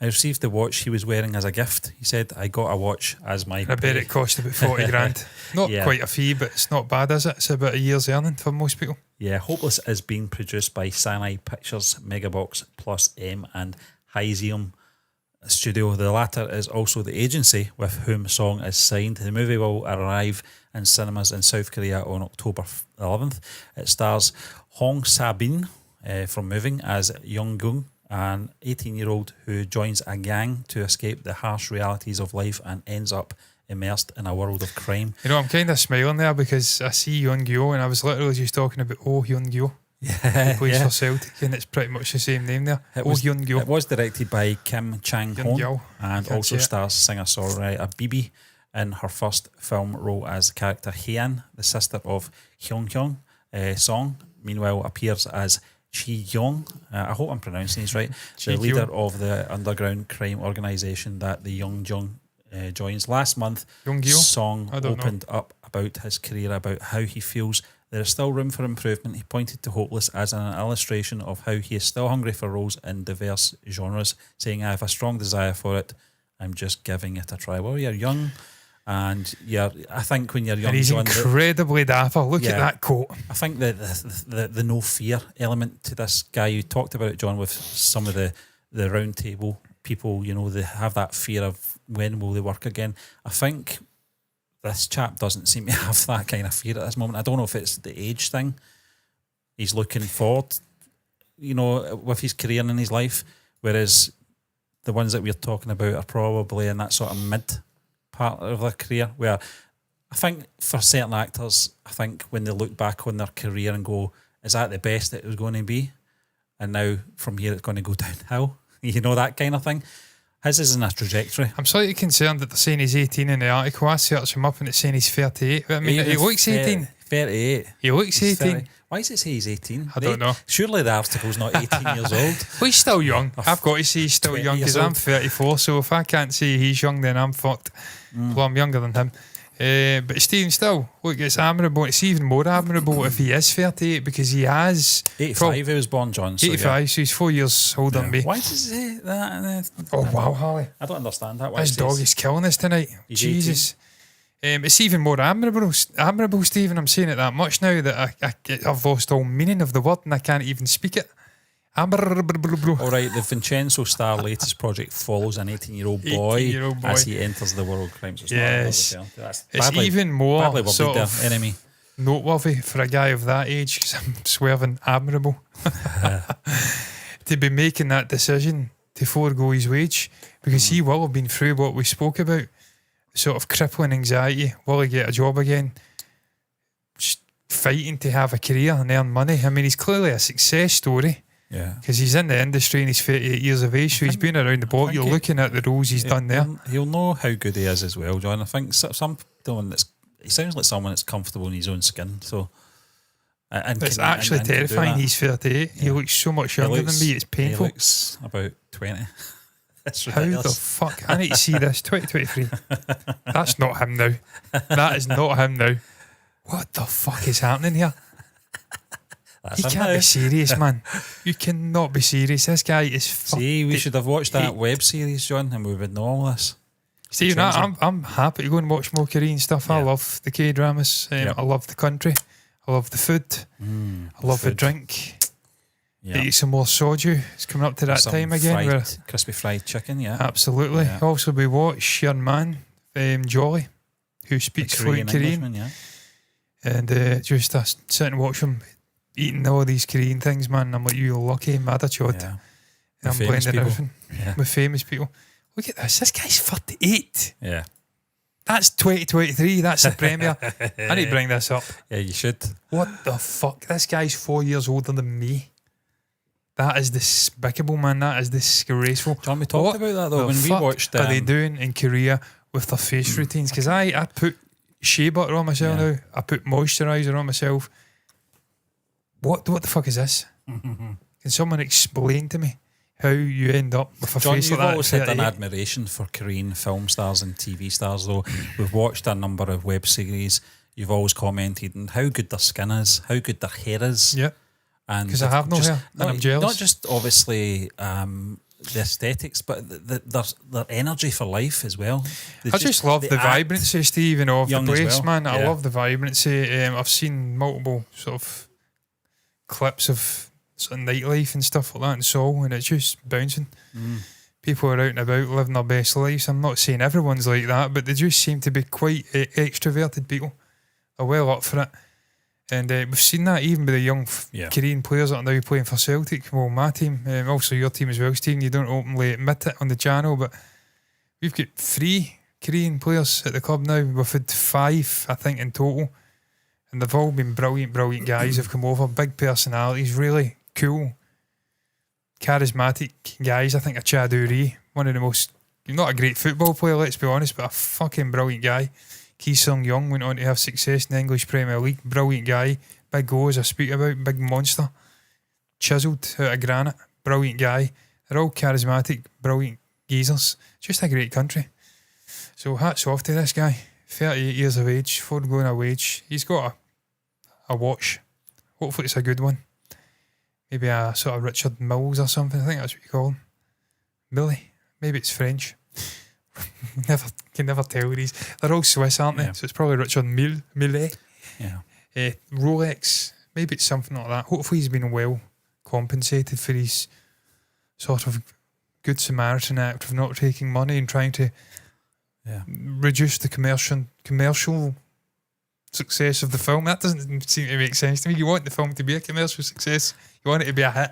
I received the watch he was wearing as a gift. He said, I got a watch as my I bet pay. it cost about 40 grand. Not Yeah. quite a fee, but it's not bad, is it? It's about a year's earning for most people. Yeah, Hopeless is being produced by CINE Pictures, Megabox, Plus M and Hyzeum Studio. The latter is also the agency with whom the song is signed. The movie will arrive in cinemas in South Korea on October 11th. It stars Hong Sa-bin from Moving as Young-gung, an 18-year-old who joins a gang to escape the harsh realities of life and ends up immersed in a world of crime. You know, I'm kind of smiling there because I see Yoon-gyo and I was literally just talking about Yoon-gyo. Yeah, He plays for Celtic and it's pretty much the same name there. It was Yoon-gyo. It was directed by Kim Chang-hoon Yoon-gyo. and Can't also see it. stars singer-songwriter Bibi in her first film role as the character Hyeon, the sister of Hyung-hyung. Song, meanwhile, appears as Chi-young, I hope I'm pronouncing this right, the Chi-young. leader of the underground crime organisation that the Young-jung joins. Last month, Yoon-gyo? Song I don't know. opened up about his career, about how he feels there is still room for improvement. He pointed to Hopeless as an illustration of how he is still hungry for roles in diverse genres, saying, I have a strong desire for it, I'm just giving it a try. Well, you're young, and I think when you're young, And he's John, incredibly dapper. Look Yeah. at that coat. I think that the no fear element to this guy, you talked about it, John, with some of the round table people, you know, they have that fear of when will they work again. I think this chap doesn't seem to have that kind of fear at this moment. I don't know if it's the age thing. He's looking forward, you know, with his career and in his life, whereas the ones that we're talking about are probably in that sort of mid part of their career, where I think for certain actors, I think when they look back on their career and go, is that the best it was going to be? And now from here it's going to go downhill. You know, that kind of thing. His is in a trajectory. I'm slightly concerned that they're saying he's 18 in the article. I searched him up and it's saying he's 38. But I mean, he looks 18. 38. He looks He's 18. 30. Why does it say he's 18? I don't know. Surely the article's not 18 years old. Well, he's still young. I've got to say he's still 20 young because years I'm old. 34. So if I can't say he's young, then I'm fucked. Well, I'm younger than him. But Stephen, still, look, it's admirable. It's even more admirable if he is 38 because he has 85 he was born, John. So 85, so he's 4 years older than me. Why does it say that? Oh, wow, Holly. I don't understand that. Why This it says- dog is killing us tonight. He's Jesus. It's even more admirable, Stephen. I'm saying it that much now that I've lost all meaning of the word and I can't even speak it. Admirable. All right, the Vincenzo Star latest project follows an 18-year-old boy, 18-year-old boy. as he enters the world of crime. So it's Yes. not that's It's badly, even more badly worded sort there, of enemy. noteworthy for a guy of that age because I'm swerving admirable to be making that decision to forego his wage because he will have been through what we spoke about, sort of crippling anxiety. Will he get a job again? Just fighting to have a career and earn money. I mean, he's clearly a success story Yeah. because he's in the industry and he's 38 years of age, so he's been around the block. You're looking at the roles he's done there. He'll know how good he is as well, John. I think he sounds like someone that's comfortable in his own skin. So, and It's can- actually and can do terrifying. that. He's 38. He Yeah. looks so much He younger looks- than me. It's painful. He looks about 20. That's How the ridiculous. fuck? I need to see this. 2023. That's not him now. That is not him now. What the fuck is happening here? That's You him can't now. be serious, man. You cannot be serious. This guy is See, we should have watched that hate. web series, John, and we would know all this. Stephen, I'm happy to go and watch more Korean stuff. I Yeah. love the K-dramas. Yep. I love the country. I love the food. I love the drink. Yeah. Eat some more soju. It's coming up to that Some time again. Where, crispy fried chicken, yeah. absolutely. Yeah. Also, we watch your man, Jolly, who speaks fluent Korean. Englishman, yeah. And just sit and watch him eating all these Korean things, man. I'm like, you're lucky, mad at chod. Yeah. I'm famous blending people. everything Yeah. with famous people. Look at this. This guy's 38. Yeah. That's 2023. That's the premiere. I need to bring this up. Yeah, you should. What the fuck? This guy's 4 years older than me. That is despicable, man. That is disgraceful. Do you want me to talk about that, though? The When we fuck watched... are they doing in Korea with their face routines? Because I put shea butter on myself now. I put moisturiser on myself. What the fuck is this? Can someone explain to me how you end up with a John, face you've like that? always had an admiration for Korean film stars and TV stars, though. We've watched a number of web series. You've always commented on how good their skin is, how good their hair is. Yeah. And Because I have no hair, and I'm jealous. Not just obviously the aesthetics, but their energy for life as well. I just love the vibrancy, Steve, of the young as place, well. man. I Yeah. love the vibrancy. I've seen multiple sort of clips of sort of nightlife and stuff like that in Seoul, and it's just bouncing. People are out and about living their best lives. I'm not saying everyone's like that, but they just seem to be quite extroverted people. Are well up for it. And we've seen that even with the young Korean players that are now playing for Celtic. Well, my team, also your team as well, Stephen. You don't openly admit it on the channel, but we've got 3 Korean players at the club now. We've had 5, I think, in total. And they've all been brilliant guys who've come over. Big personalities, really cool, charismatic guys. I think a Chad Uri, one of the most, not a great football player, let's be honest, but a fucking brilliant guy. Ki Sung-young went on to have success in the English Premier League. Brilliant guy. Big goals I speak about. Big monster. Chiselled out of granite. Brilliant guy. They're all charismatic, brilliant geezers. Just a great country. So hats off to this guy. 38 years of age, foregoing a wage. He's got a watch. Hopefully it's a good one. Maybe a sort of Richard Mills or something. I think that's what you call him. Billy. Maybe it's French. Can never tell these. They're all Swiss, aren't they? Yeah. So it's probably Richard Millet. Yeah. Rolex. Maybe it's something like that. Hopefully he's been well compensated for his sort of good Samaritan act of not taking money and trying to reduce the commercial success of the film. That doesn't seem to make sense to me. You want the film to be a commercial success. You want it to be a hit.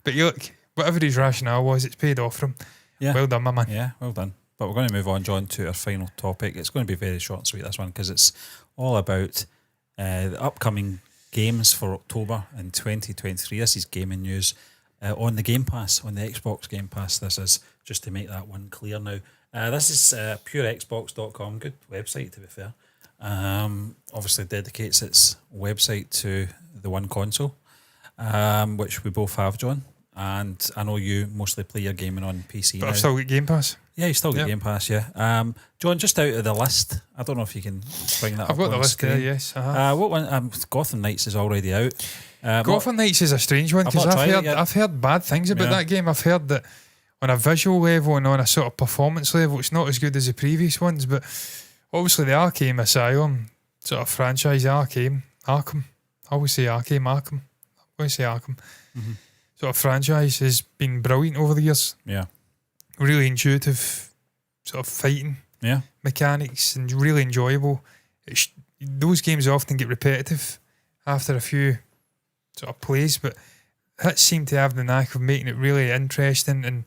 But you look, whatever his rationale was, it's paid off for him. Yeah. Well done, my man. Yeah, well done. But we're going to move on, John, to our final topic. It's going to be very short and sweet, this one, because it's all about the upcoming games for October in 2023. This is gaming news on the Game Pass, on the Xbox Game Pass. This is, just to make that one clear now. This is purexbox.com. Good website, to be fair. Obviously dedicates its website to the one console, which we both have, John. And I know you mostly play your gaming on PC But now. I've still got Game Pass. Yeah, you still get Game Pass, yeah. John, just out of the list, I don't know if you can bring that up. I've got the on list screen. there, yes. What one? Gotham Knights is already out. Gotham Knights is a strange one because I've not tried it yet. I've heard bad things about that game. I've heard that on a visual level and on a sort of performance level, it's not as good as the previous ones. But obviously, the Arkham Asylum sort of franchise, Arkham. I always say Arkham. I always say Arkham. Mm-hmm. Sort of franchise has been brilliant over the years. Yeah. Really intuitive, sort of fighting mechanics, and really enjoyable. Those games often get repetitive after a few sort of plays, but that seemed to have the knack of making it really interesting and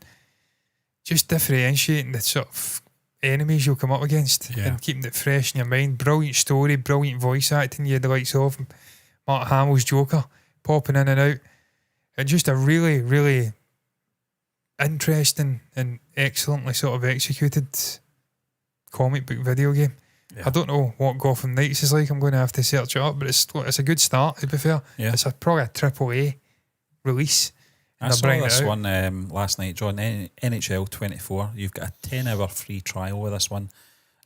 just differentiating the sort of enemies you'll come up against and keeping it fresh in your mind. Brilliant story, brilliant voice acting. You had the likes of Mark Hamill's Joker popping in and out, and just a really, really interesting and excellently sort of executed comic book video game. I don't know what Gotham Knights is like. I'm going to have to search it up, but it's a good start, to be fair. It's probably a AAA release. I saw this one last night, John. NHL 24. You've got a 10-hour free trial with this one.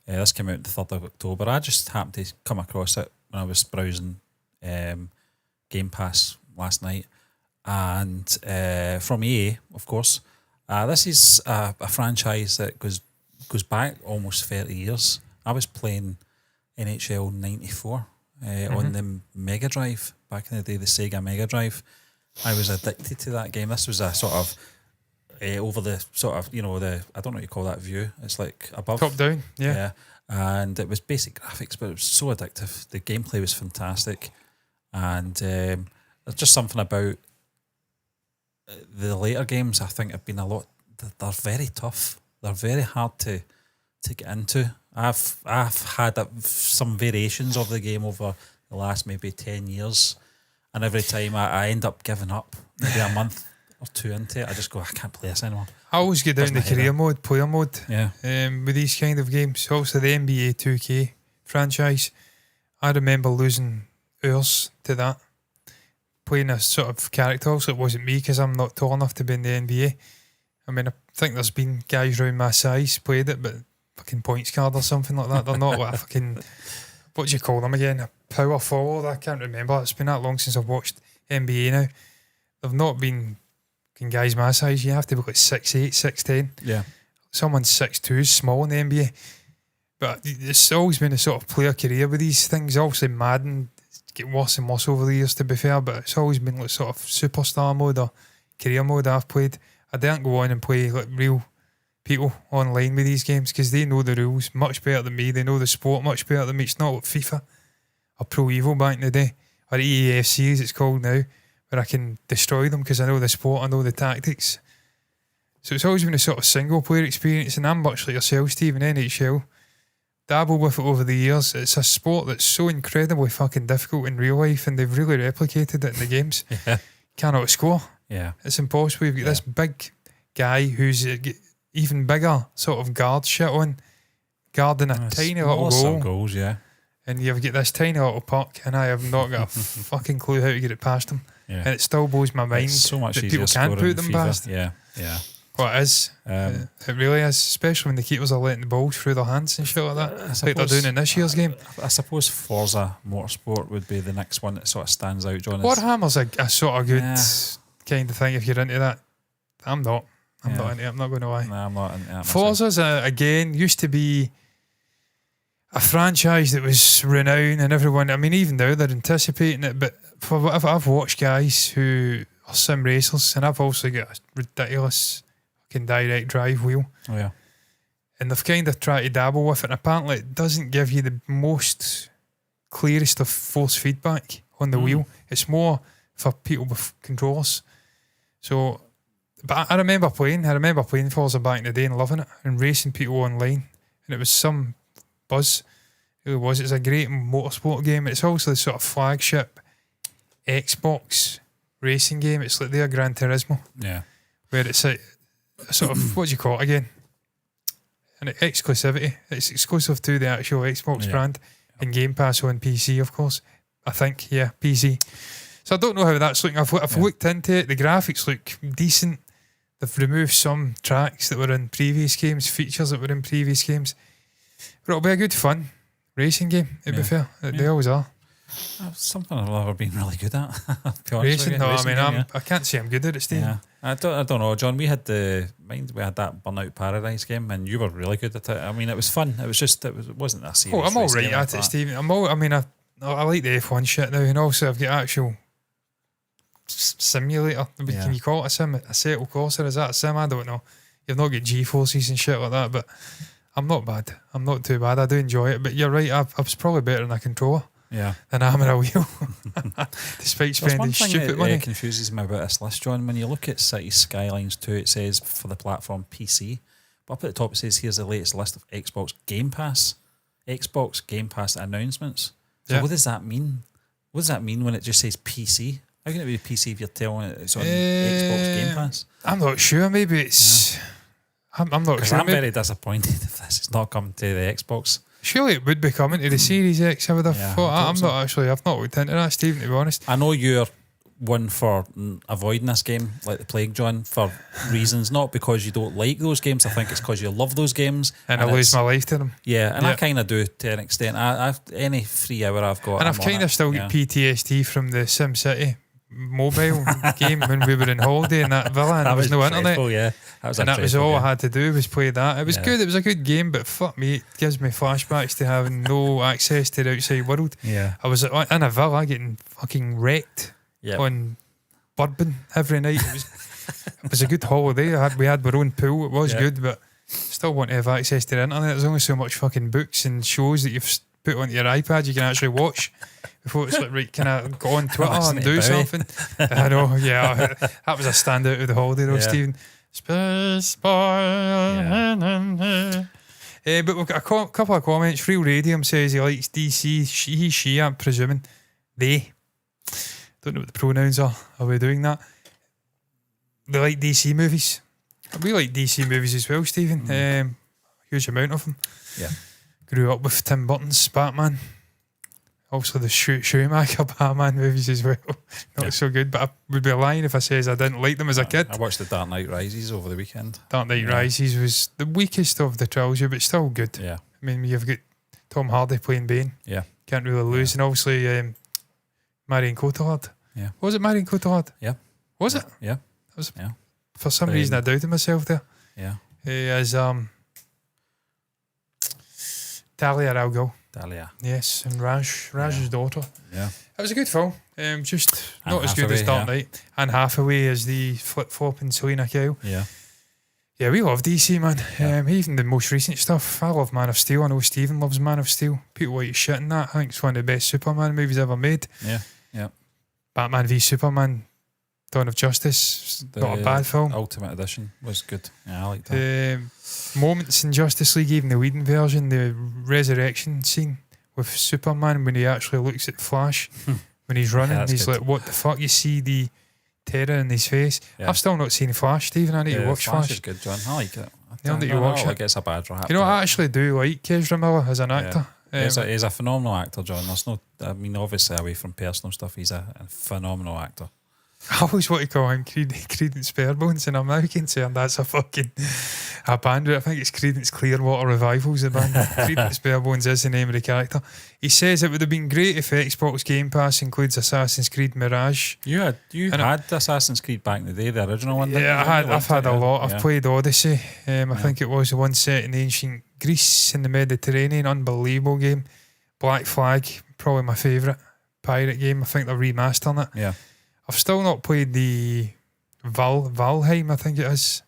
This came out the 3rd of October. I just happened to come across it when I was browsing Game Pass last night. And from EA, of course. This is a franchise that goes back almost 30 years. I was playing NHL 94 on the Mega Drive back in the day, the Sega Mega Drive. I was addicted to that game. This was a sort of over the sort of, I don't know what you call that view. It's like above. Top down, yeah. And it was basic graphics, but it was so addictive. The gameplay was fantastic. And there's just something about the later games, I think, have been they're very tough. They're very hard to to get into. I've had some variations of the game over the last maybe 10 years, and every time I end up giving up maybe a month or two into it. I just go, I can't play this anymore. I always get down the career mode, player mode, with these kind of games. Also the NBA 2K franchise, I remember losing hours to that, playing a sort of character. Also it wasn't me because I'm not tall enough to be in the NBA. I mean, I think there's been guys around my size played it, but fucking points guard or something like that. They're not what a fucking, what do you call them again? A power forward? I can't remember. It's been that long since I've watched NBA now. They've not been fucking guys my size. You have to be like 6'8", 6'10". Yeah. Someone 6'2" is small in the NBA. But it's always been a sort of player career with these things. Obviously Madden get worse and worse over the years, to be fair, but it's always been like sort of superstar mode or career mode I've played. I don't go on and play like real people online with these games because they know the rules much better than me. They know the sport much better than me. It's not like FIFA or Pro Evo back in the day, or EAFC as it's called now, where I can destroy them because I know the sport, I know the tactics. So it's always been a sort of single player experience, and I'm much like yourself, Steve, in NHL. Dabble with it over the years. It's a sport that's so incredibly fucking difficult in real life, and they've really replicated it in the games. Yeah. Cannot score. Yeah. It's impossible. You've got this big guy who's even bigger sort of guard shit on, guarding a tiny little goal. Goals, yeah. And you've got this tiny little puck, and I have not got a fucking clue how to get it past him. Yeah. And it still blows my mind It's so much that easier people can't put them FIFA. past. Yeah, yeah. Well, it is. It really is, especially when the keepers are letting the balls through their hands and shit like that, like they're doing in this year's game. I suppose Forza Motorsport would be the next one that sort of stands out, John. Warhammer's a sort of good kind of thing if you're into that. I'm not. I'm not into it. I'm not going to lie. No, I'm not into that. Forza's, again, used to be a franchise that was renowned and everyone, I mean, even now they're anticipating it, but for whatever, I've watched guys who are sim racers, and I've also got a ridiculous fucking direct drive wheel. Oh, yeah. And they've kind of tried to dabble with it, and apparently it doesn't give you the most clearest of force feedback on the wheel. It's more for people with controllers. So, but I remember playing Forza back in the day and loving it and racing people online, and it was some buzz. It really was. It's a great motorsport game. It's also the sort of flagship Xbox racing game. It's like their Gran Turismo. Yeah. Where it's a sort of, what do you call it again? An exclusivity. It's exclusive to the actual Xbox brand and Game Pass on PC, of course. I think, PC. So I don't know how that's looking. I've looked into it. The graphics look decent. They've removed some tracks that were in previous games, features that were in previous games. But it'll be a good fun racing game, to be fair. They always are. Something I've never been really good at. Racing? No, I mean, I can't say I'm good at it, Steve. Yeah. I don't know, John. We had that Burnout Paradise game, and you were really good at it. I mean, it was fun. It was just, it wasn't a serious. Oh, I'm all race right game at it, Steve. I like the F1 shit now, and also I've got actual simulator. Can you call it a sim? A settle courser? Is that a sim? I don't know. You've not got G-forces and shit like that, but I'm not bad. I'm not too bad. I do enjoy it, but you're right. I was probably better in a controller. Yeah. Than I am in a wheel. Despite spending stupid money. That confuses me about this list, John. When you look at Cities Skylines 2, it says for the platform PC, but up at the top it says here's the latest list of Xbox Game Pass announcements. So what does that mean? What does that mean when it just says PC? How can it be PC if you're telling it it's on Xbox Game Pass? I'm not sure. Maybe it's... I'm not sure. I'm very disappointed if this has not come to the Xbox. Surely it would be coming to the Series X, I would have thought. I've not looked into that, Stephen, to be honest. I know you're one for avoiding this game like the plague, John, for reasons, not because you don't like those games. I think it's because you love those games. And I lose my life to them. Yeah, and I kind of do to an extent. I've any free hour I've got. And I've kind of still got PTSD from the SimCity mobile game when we were in holiday in that villa and there was no internet. That was all I had to do was play that. It was good. It was a good game, but fuck me, it gives me flashbacks to having no access to the outside world. Yeah, I was in a villa getting fucking wrecked on bourbon every night. It was a good holiday. We had our own pool. It was good, but still want to have access to the internet. There's only so much fucking books and shows that you've put onto your iPad you can actually watch before it's like, right, can I go on Twitter and do something? I know, that was a standout of the holiday though, Stephen. Space Boy. But we've got a couple of comments. Real Radium says he likes DC. She, I'm presuming. They. Don't know what the pronouns are. Are we doing that? They like DC movies. We like DC movies as well, Stephen. Huge amount of them. Yeah. Grew up with Tim Burton's Batman. Also the Schumacher Batman movies as well. Not so good, but I would be lying if I says I didn't like them as a kid. I watched The Dark Knight Rises over the weekend. Dark Knight Rises was the weakest of the trilogy, but still good. Yeah. I mean, you've got Tom Hardy playing Bane. Yeah. Can't really lose. And obviously Marion Cotillard. Yeah. Was it Marion Cotillard? Yeah. Was it? Yeah. That was, yeah. For some reason I doubted myself there. Yeah. As Talia al Ghul. Dahlia. Yes, and Raj's daughter. Yeah. It was a good film. Just Anne not as good as Hathaway, Dark Knight. Anne Hathaway as the flip-flopping Selena Kyle. Yeah. Yeah, we love DC, man. Even the most recent stuff. I love Man of Steel. I know Stephen loves Man of Steel. People like shit in that. I think it's one of the best Superman movies ever made. Yeah. Yeah. Batman v Superman, Dawn of Justice. Not a bad film. Ultimate Edition was good. Yeah, I liked that. Moments in Justice League, even the Whedon version, the resurrection scene with Superman when he actually looks at Flash when he's running, Yeah, he's good. like, what the fuck? You see the terror in his face. Yeah. I've still not seen Flash, Stephen. I need to watch Flash Flash. is good, John. I like it. Yeah, I need to watch it. it. It's a bad rap. You know, I actually do like Ezra Miller as an actor. He's a phenomenal actor, John. There's no, I mean, obviously away from personal stuff, he's a phenomenal actor. I always want to call him Creedence Barebones, and I'm now concerned that's a band. I think it's Creedence Clearwater Revival's the band. Creedence Barebones is the name of the character. He says it would have been great if Xbox Game Pass includes Assassin's Creed Mirage. You had Assassin's Creed back in the day, the original one. Yeah, I've had a lot. I've played Odyssey. I think it was the one set in ancient Greece in the Mediterranean. Unbelievable game. Black Flag, probably my favourite pirate game. I think they're remastering it. Yeah. I've still not played the Valheim, I think it is.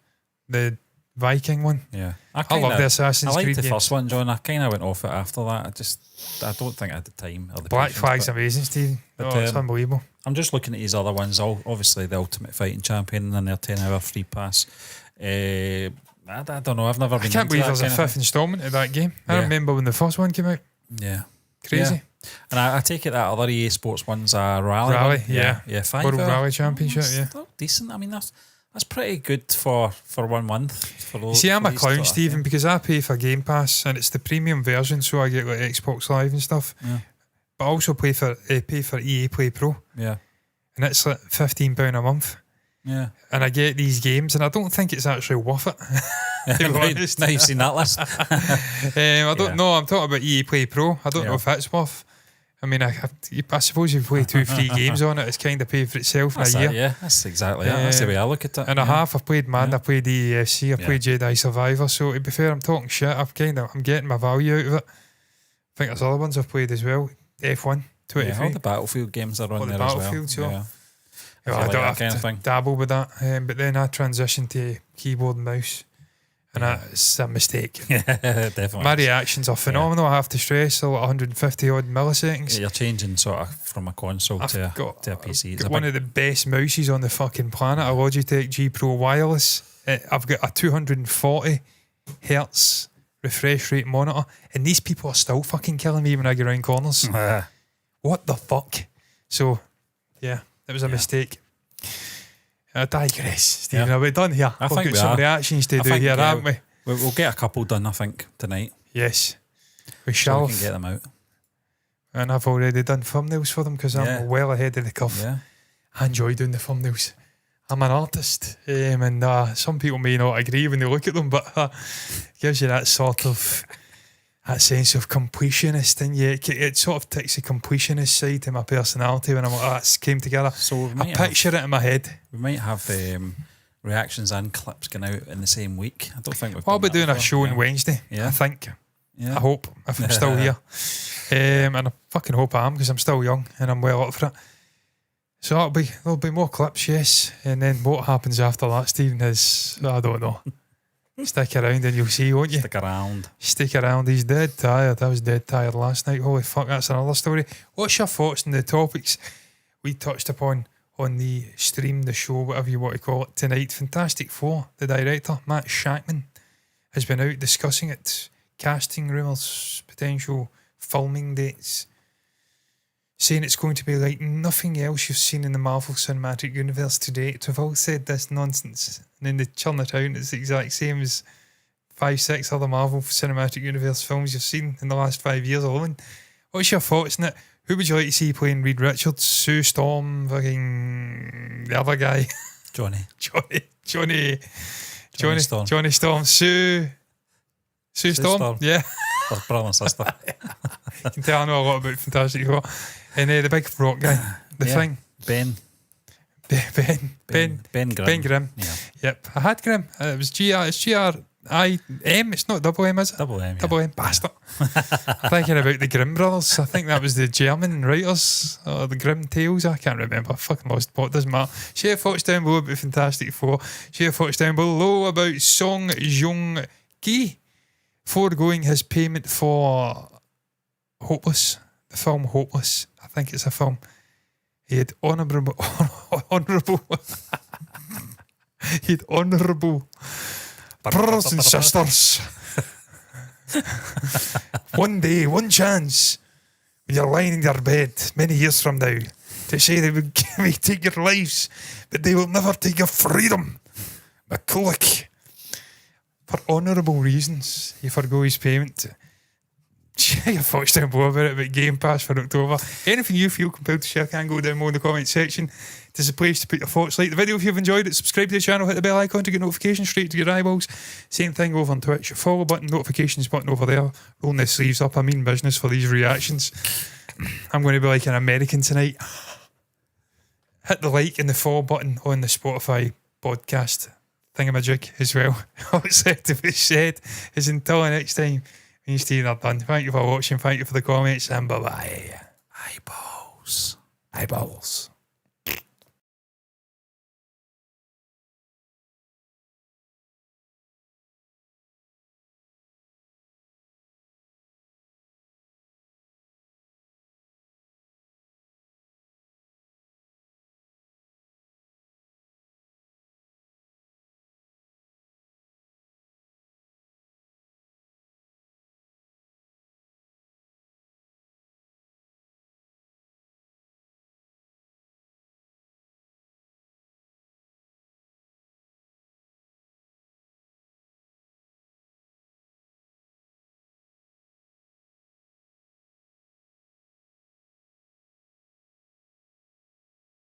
The Viking one. Yeah. I love the Assassin's Creed I liked the games. first one, John. I kind of went off it after that. I don't think I had the time or the Black patience, Flag's but amazing, Steve. It's unbelievable. I'm just looking at these other ones. Obviously, the Ultimate Fighting Champion and their 10-hour free pass. I don't know. I've never been. I can't believe into there's that a kind of fifth instalment of that game. I Yeah. remember when the first one came out. Yeah. Crazy. Yeah. And I take it that other EA Sports one's a rally. Rally, one. yeah. Yeah, 5 World hour. Rally Championship, yeah. Still decent. I mean, that's pretty good for 1 month. You see, I'm a clown, Stephen, because I pay for Game Pass and it's the premium version, so I get like Xbox Live and stuff. Yeah. But I also pay for EA Play Pro, Yeah. and it's like £15 a month. Yeah. And I get these games, and I don't think it's actually worth it. To be honest. Now you've seen that list. I don't know. I'm talking about EA Play Pro. I don't know if it's worth. I mean, I suppose if you play 2 free games on it, it's kind of paid for itself in a year. Yeah, that's exactly it. That's the way I look at it. And a half, I've played Madden, I played EFC, I played Jedi Survivor. So to be fair, I'm talking shit. I'm getting my value out of it. I think there's other ones I've played as well. F1, 23. Yeah, all the Battlefield games are on All the there as well. Battlefield, so- Yeah. I like don't that have kind to of thing. dabble with that. But then I transitioned to keyboard and mouse. And that's a mistake. Yeah, definitely. My reactions are phenomenal, I have to stress. They're like 150 odd milliseconds. You're changing sort of from a console to a PC. It's Got a one big- of the best mouses on the fucking planet, a Logitech G Pro Wireless. I've got a 240 hertz refresh rate monitor, and these people are still fucking killing me when I get around corners. What the fuck? So, yeah, it was a mistake. I digress, Stephen. Yeah. Are we done here? I We've think got we some are. reactions to do think, here, haven't we? We'll get a couple done, I think, tonight. Yes, we So shall. we can get them out. And I've already done thumbnails for them because I'm well ahead of the curve. Yeah. I enjoy doing the thumbnails. I'm an artist, and some people may not agree when they look at them, but it gives you that sort of that sense of completionist, and it sort of takes the completionist side to my personality when I'm like, that's came together. So I picture it in my head. We might have reactions and clips going out in the same week. I don't think we've I'll done be that doing a before. show on Yeah. Wednesday, Yeah. I think. Yeah. I hope, if I'm still here. And I fucking hope I am, because I'm still young and I'm well up for it. So there'll be more clips, yes. And then what happens after that, Stephen, is, I don't know. Stick around and you'll see, won't you? Stick around. Stick around. He's dead tired. I was dead tired last night. Holy fuck, that's another story. What's your thoughts on the topics we touched upon on the stream, the show, whatever you want to call it, tonight? Fantastic Four, the director, Matt Shakman, has been out discussing it. casting rumours, potential filming dates, saying it's going to be like nothing else you've seen in the Marvel Cinematic Universe to date. We've all said this nonsense, and then they churn it out, and it's the exact same as 5-6 other Marvel Cinematic Universe films you've seen in the last 5 years alone. What's your thoughts on it? Who would you like to see playing Reed Richards, Sue Storm, fucking the other guy? Johnny Storm. Johnny Storm. Sue Storm? Yeah. Her brother and sister. You can tell I know a lot about Fantastic Four. And the big rock guy, the thing. Ben Grimm. Ben Grimm. Yeah. Yep. I had Grimm. It was G-R-I-M. It's not double M, is it? Double M. Double M. Bastard. I'm thinking about the Grimm brothers. I think that was the German writers, or the Grimm Tales. I can't remember. I fucking lost what. Doesn't matter. Share your thoughts down below about Fantastic Four. Share your thoughts down below about Song Joong-ki foregoing his payment for Hopeless. The film Hopeless. I think it's a film. He had honourable brothers and sisters. One day, one chance, when you're lying in your bed many years from now, to say they may take your lives, but they will never take your freedom. McCulloch. For honourable reasons, he forgo his payment. Share your thoughts down below about it, about Game Pass for October. Anything you feel compelled to share can go down below in the comment section. There's a place to put your thoughts. Like the video if you've enjoyed it, subscribe to the channel, hit the bell icon to get notifications straight to your eyeballs. Same thing over on Twitch. Follow button, notifications button over there. Rolling the sleeves up. I mean business for these reactions. I'm going to be like an American tonight. Hit the like and the follow button on the Spotify podcast thingamajig as well. All it's said to be said is until next time, me and Steve are done. Thank you for watching, thank you for the comments, and bye-bye. Eyeballs. Eyeballs.